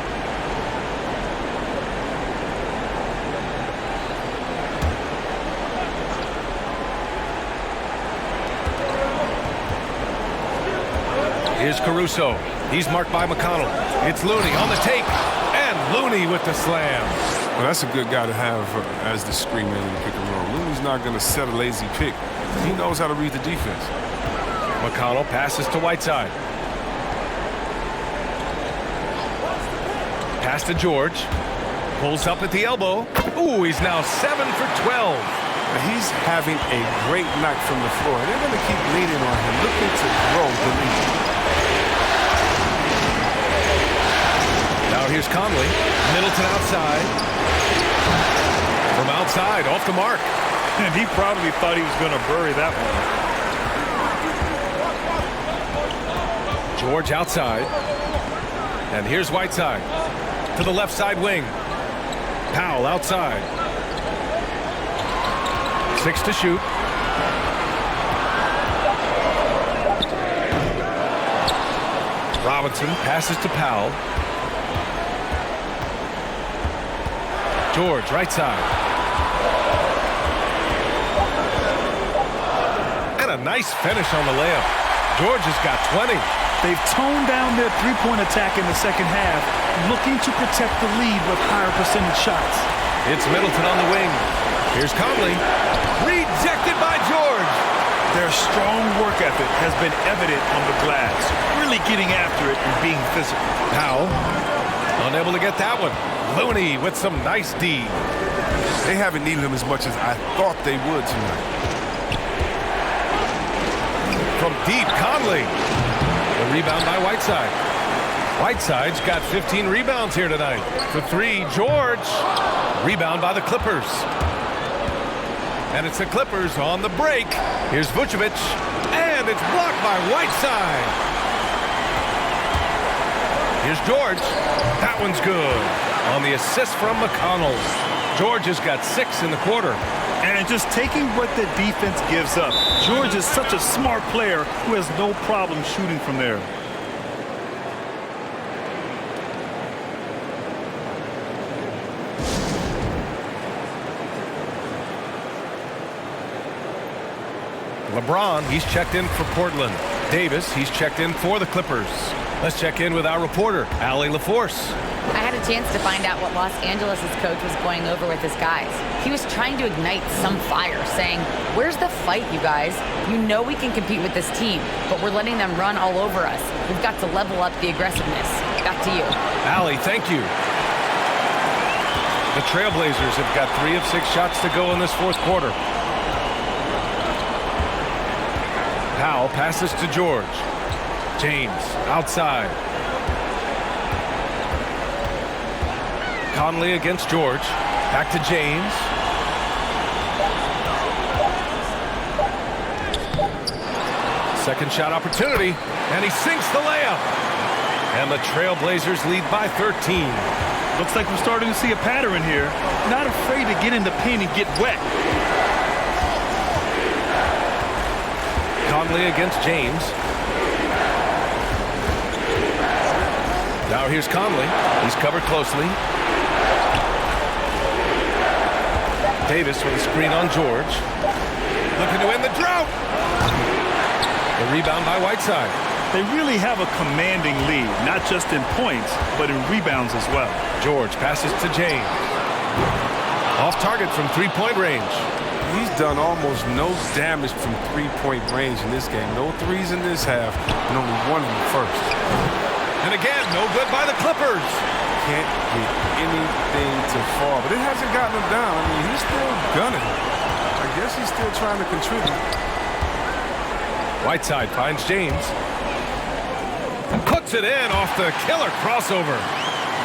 Here's Caruso. He's marked by McConnell. It's Looney on the take, and Looney with the slam. Well, that's a good guy to have as the screen man in the pick and roll. Looney's not going to set a lazy pick. He knows how to read the defense. McConnell passes to Whiteside. Pass to George. Pulls up at the elbow. Ooh, he's now 7 for 12. He's having a great night from the floor. They're going to keep leaning on him, looking to grow the lead. Now here's Conley. Middleton outside. From outside, off the mark. And he probably thought he was going to bury that one. George outside. And here's Whiteside. To the left side wing. Powell outside. 6 to shoot. Robinson passes to Powell. George, right side. And a nice finish on the layup. George has got 20. They've toned down their three-point attack in the second half, looking to protect the lead with higher percentage shots. It's Middleton on the wing. Here's Conley. Rejected by George. Their strong work ethic has been evident on the glass, really getting after it and being physical. Powell, unable to get that one. Looney with some nice D. They haven't needed him as much as I thought they would tonight. From deep, Conley. The rebound by Whiteside. Whiteside's got 15 rebounds here tonight. For 3, George. Rebound by the Clippers. And it's the Clippers on the break. Here's Vucevic. And it's blocked by Whiteside. Here's George. That one's good. On the assist from McConnell. George has got 6 in the quarter. And just taking what the defense gives up. George is such a smart player who has no problem shooting from there. LeBron, he's checked in for Portland. Davis, he's checked in for the Clippers. Let's check in with our reporter, Allie LaForce. I had a chance to find out what Los Angeles' coach was going over with his guys. He was trying to ignite some fire, saying, "Where's the fight, you guys? You know we can compete with this team, but we're letting them run all over us. We've got to level up the aggressiveness." Back to you. Allie, thank you. The Trailblazers have got 3 of 6 shots to go in this fourth quarter. Powell passes to George. James outside. Conley against George. Back to James. Second shot opportunity, and he sinks the layup. And the Trailblazers lead by 13. Looks like we're starting to see a pattern here. Not afraid to get in the paint and get wet. Conley against James. Now here's Conley. He's covered closely. Davis with a screen on George. Looking to end the drought. The rebound by Whiteside. They really have a commanding lead, not just in points, but in rebounds as well. George passes to James. Off target from three-point range. He's done almost no damage from three-point range in this game. No threes in this half, and only one in the first. And again, no good by the Clippers. Can't get anything to fall, but it hasn't gotten him down. I mean, he's still gunning. I guess he's still trying to contribute. Whiteside finds James. Puts it in off the killer crossover.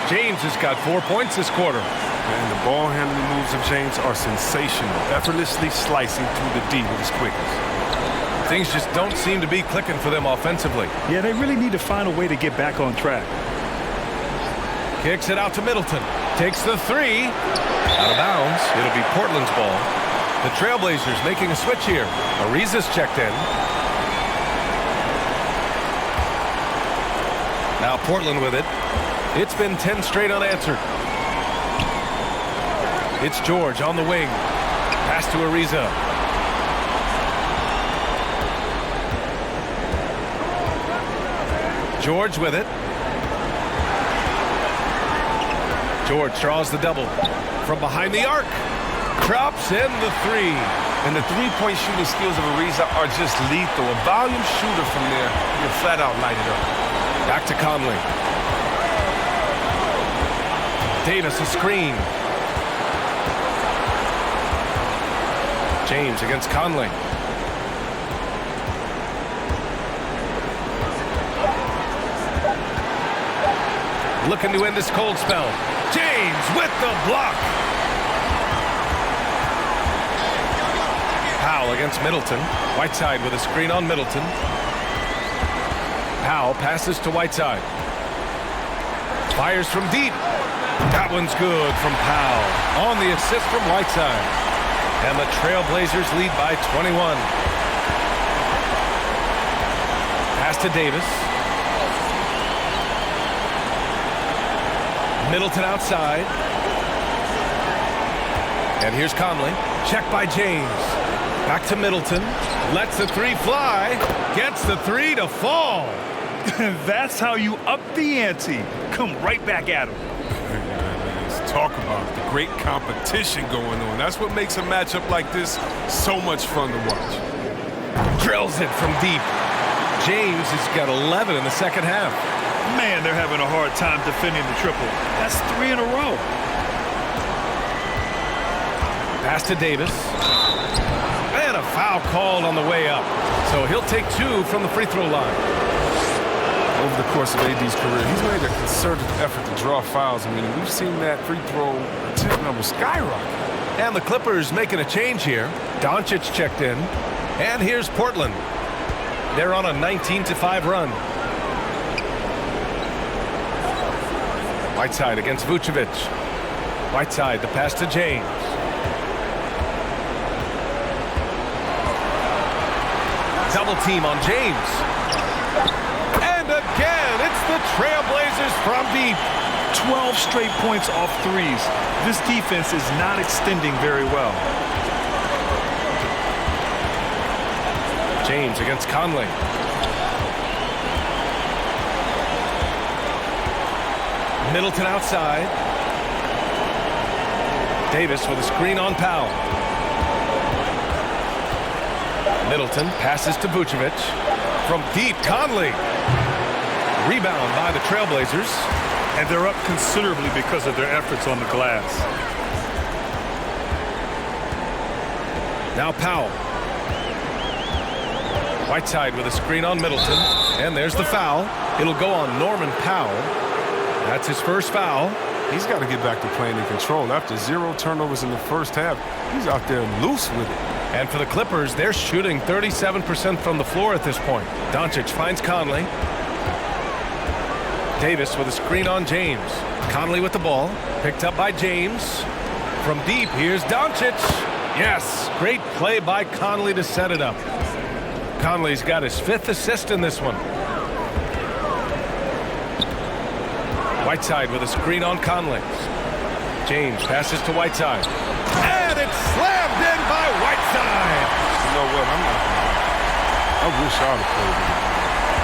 James has got 4 points this quarter. And the ball handling moves of James are sensational. Effortlessly slicing through the D with his quickness. Things just don't seem to be clicking for them offensively. Yeah, they really need to find a way to get back on track. Kicks it out to Middleton. Takes the 3. Out of bounds. It'll be Portland's ball. The Trailblazers making a switch here. Ariza's checked in. Now Portland with it. It's been 10 straight unanswered. It's George on the wing. Pass to Ariza. George with it. George draws the double from behind the arc. Drops in the three. And the three-point shooting skills of Ariza are just lethal. A volume shooter from there, you'll flat out light it up. Back to Conley. Davis a screen. James against Conley. Looking to end this cold spell. James with the block. Powell against Middleton. Whiteside with a screen on Middleton. Powell passes to Whiteside. Fires from deep. That one's good from Powell. On the assist from Whiteside. And the Trailblazers lead by 21. Pass to Davis. Middleton outside. And here's Conley. Check by James. Back to Middleton. Lets the three fly. Gets the three to fall. That's how you up the ante. Come right back at him. Let's talk about the great competition going on. That's what makes a matchup like this so much fun to watch. Drills it from deep. James has got 11 in the second half. Man, they're having a hard time defending the triple. That's 3 in a row. Pass to Davis. And a foul called on the way up. So he'll take 2 from the free throw line. Over the course of AD's career, he's made a concerted effort to draw fouls. I mean, we've seen that free throw attempt number skyrocket. And the Clippers making a change here. Doncic checked in. And here's Portland. They're on a 19-5 run. Whiteside against Vucevic. Whiteside, the pass to James. Double team on James. And again, it's the Trailblazers from deep. 12 straight points off threes. This defense is not extending very well. James against Conley. Middleton outside. Davis with a screen on Powell. Middleton passes to Vucevic. From deep, Conley. Rebound by the Trailblazers. And they're up considerably because of their efforts on the glass. Now Powell. Whiteside with a screen on Middleton. And there's the foul. It'll go on Norman Powell. That's his first foul. He's got to get back to playing in control. After 0 turnovers in the first half, he's out there loose with it. And for the Clippers, they're shooting 37% from the floor at this point. Doncic finds Conley. Davis with a screen on James. Conley with the ball. Picked up by James. From deep, here's Doncic. Yes, great play by Conley to set it up. Conley's got his 5th assist in this one. Whiteside with a screen on Conley. James passes to Whiteside. And it's slammed in by Whiteside. You know what? I wish I would have played with him.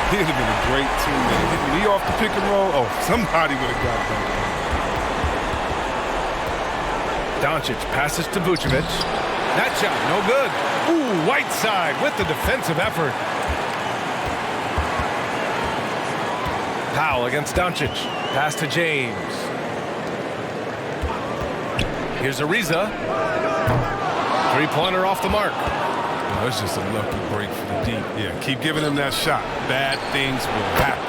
He'd have been a great teammate. Hitting me off the pick and roll. Oh, somebody would have got that. Doncic passes to Vucevic. That shot, no good. Ooh, Whiteside with the defensive effort. Powell against Doncic. Pass to James. Here's Ariza. Three-pointer off the mark. Oh, that's just a lucky break for the deep. Yeah, keep giving him that shot. Bad things will happen.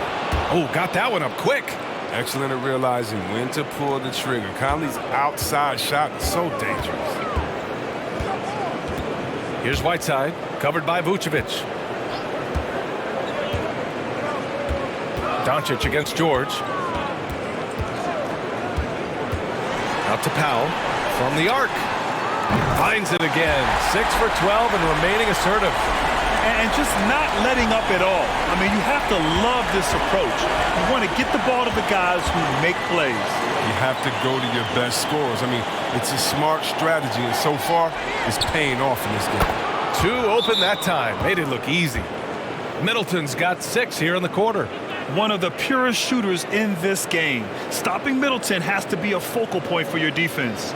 Oh, got that one up quick. Excellent at realizing when to pull the trigger. Conley's outside shot is so dangerous. Here's Whiteside, covered by Vucevic. Doncic against George. Out to Powell from the arc. Finds it again. 6 for 12 and remaining assertive. And just not letting up at all. I mean, you have to love this approach. You want to get the ball to the guys who make plays. You have to go to your best scorers. I mean, it's a smart strategy, and so far, it's paying off in this game. 2 open that time. Made it look easy. Middleton's got 6 here in the quarter. One of the purest shooters in this game. Stopping Middleton has to be a focal point for your defense.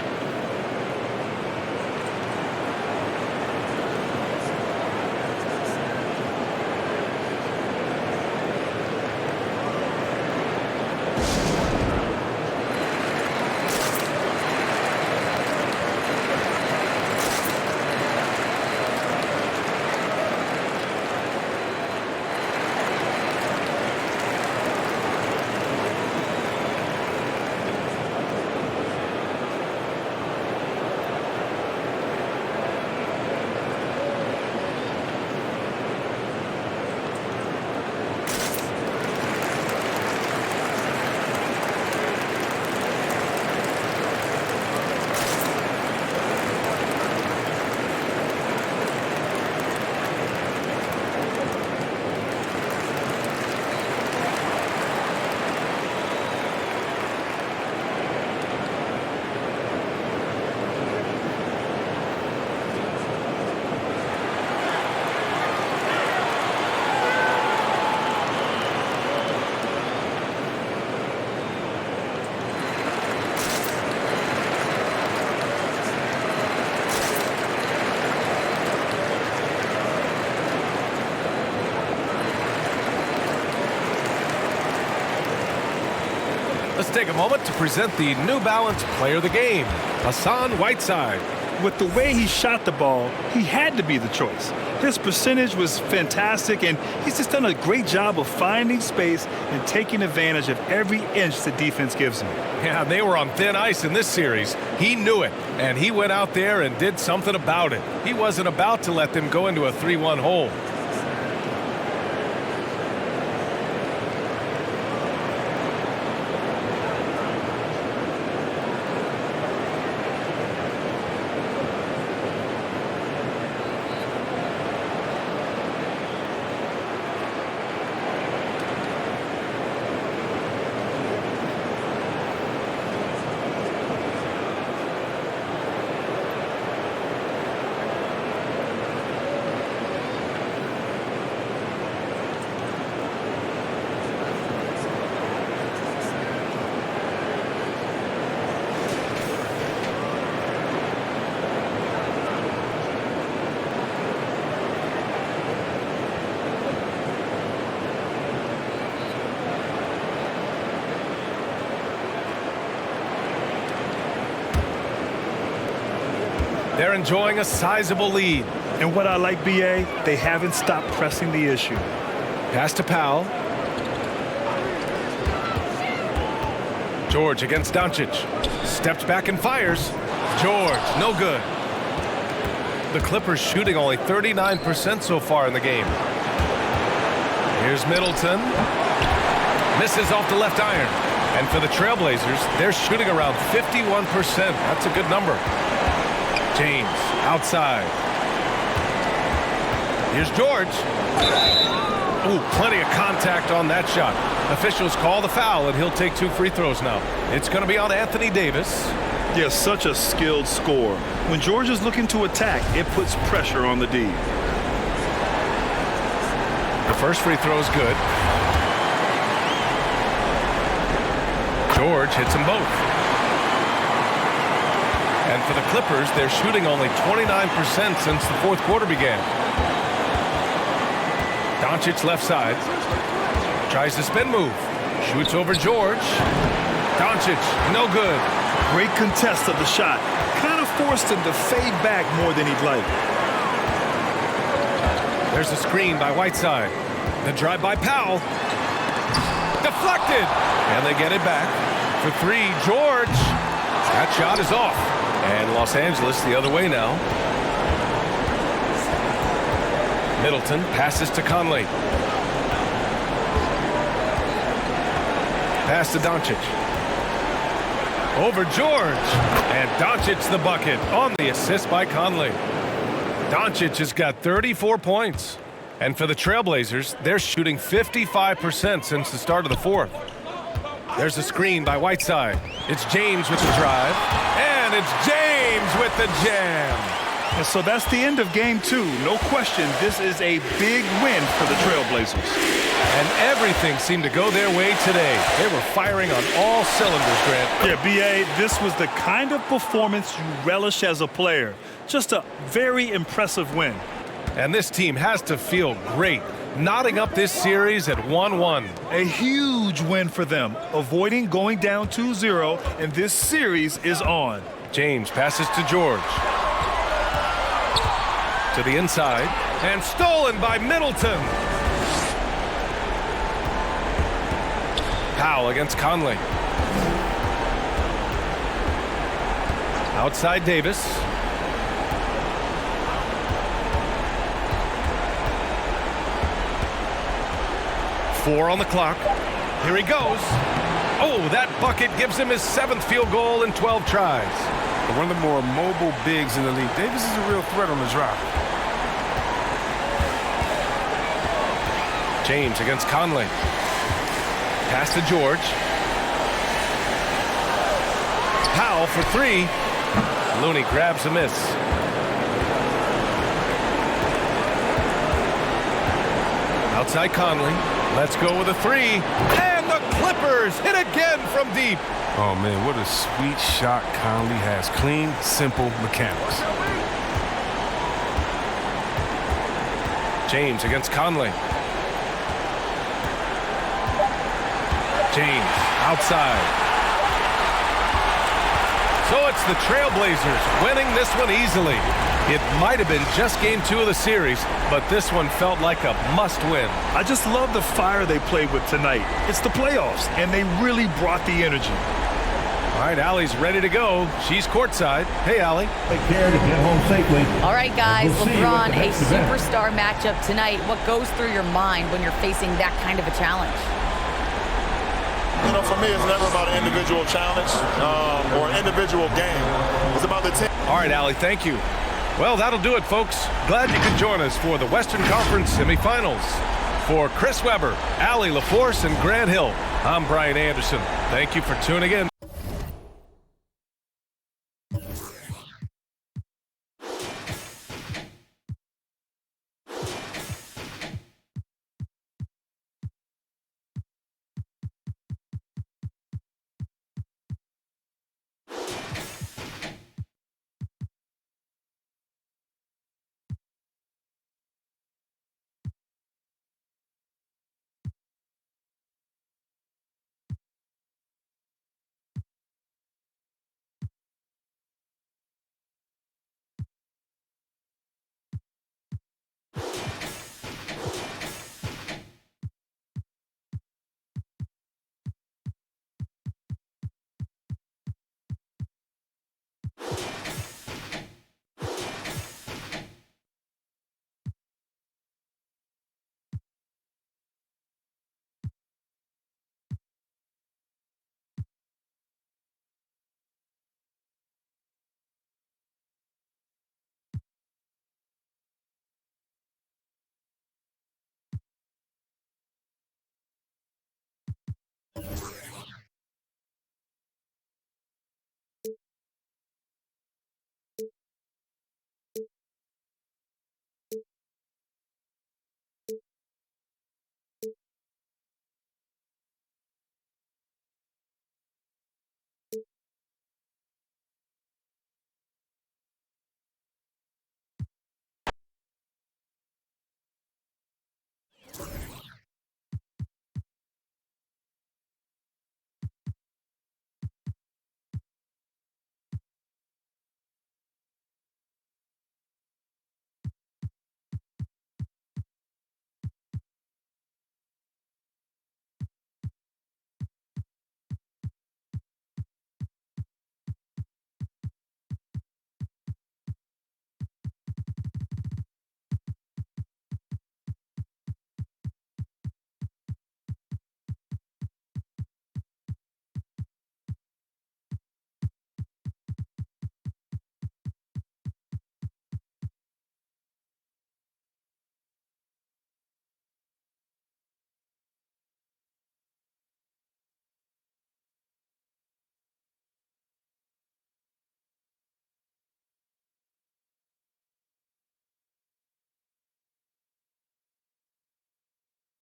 Let's take a moment to present the New Balance Player of the Game, Hassan Whiteside. With the way he shot the ball, he had to be the choice. His percentage was fantastic, and he's just done a great job of finding space and taking advantage of every inch the defense gives him. Yeah, they were on thin ice in this series. He knew it, and he went out there and did something about it. He wasn't about to let them go into a 3-1 hole. They're enjoying a sizable lead. And what I like, BA, they haven't stopped pressing the issue. Pass to Powell. George against Doncic. Steps back and fires. George, no good. The Clippers shooting only 39% so far in the game. Here's Middleton. Misses off the left iron. And for the Trailblazers, they're shooting around 51%. That's a good number. James outside. Here's George. Ooh, plenty of contact on that shot. Officials call the foul, and he'll take 2 free throws now. It's going to be on Anthony Davis. Yeah, such a skilled scorer. When George is looking to attack, it puts pressure on the D. The first free throw is good. George hits them both. And for the Clippers, they're shooting only 29% since the fourth quarter began. Doncic left side. Tries the spin move. Shoots over George. Doncic, no good. Great contest of the shot. Kind of forced him to fade back more than he'd like. There's a screen by Whiteside. The drive by Powell. Deflected. And they get it back. For 3, George. That shot is off. And Los Angeles the other way now. Middleton passes to Conley. Pass to Doncic. Over George. And Doncic the bucket on the assist by Conley. Doncic has got 34 points. And for the Trailblazers, they're shooting 55% since the start of the fourth. There's a screen by Whiteside. It's James with the drive. And it's James with the jam. And so that's the end of game 2. No question, this is a big win for the Trailblazers. And everything seemed to go their way today. They were firing on all cylinders, Grant. Yeah, B.A., this was the kind of performance you relish as a player. Just a very impressive win. And this team has to feel great, knotting up this series at 1-1. A huge win for them, avoiding going down 2-0, and this series is on. James passes to George. To the inside, and stolen by Middleton. Powell against Conley. Outside Davis. Four on the clock. Here he goes. Oh, that bucket gives him his 7th field goal in 12 tries. One of the more mobile bigs in the league. Davis is a real threat on the drive. James against Conley. Pass to George. Powell for 3. Looney grabs a miss. Outside Conley. Let's go with a 3. And the Clippers hit again from deep. Oh, man, what a sweet shot Conley has. Clean, simple mechanics. James against Conley. James outside. So it's the Trailblazers winning this one easily. It might have been just game 2 of the series, but this one felt like a must-win. I just love the fire they played with tonight. It's the playoffs, and they really brought the energy. All right, Allie's ready to go. She's courtside. Hey, Allie. Take care to get home safely. All right, guys, We'll see you at LeBron, the a next event. superstar matchup tonight. What goes through your mind when you're facing that kind of a challenge? You know, for me, it's never about an individual challenge or an individual game. It's about the team. All right, Allie, thank you. Well, that'll do it, folks. Glad you could join us for the Western Conference semifinals. For Chris Webber, Allie LaForce, and Grant Hill, I'm Brian Anderson. Thank you for tuning in.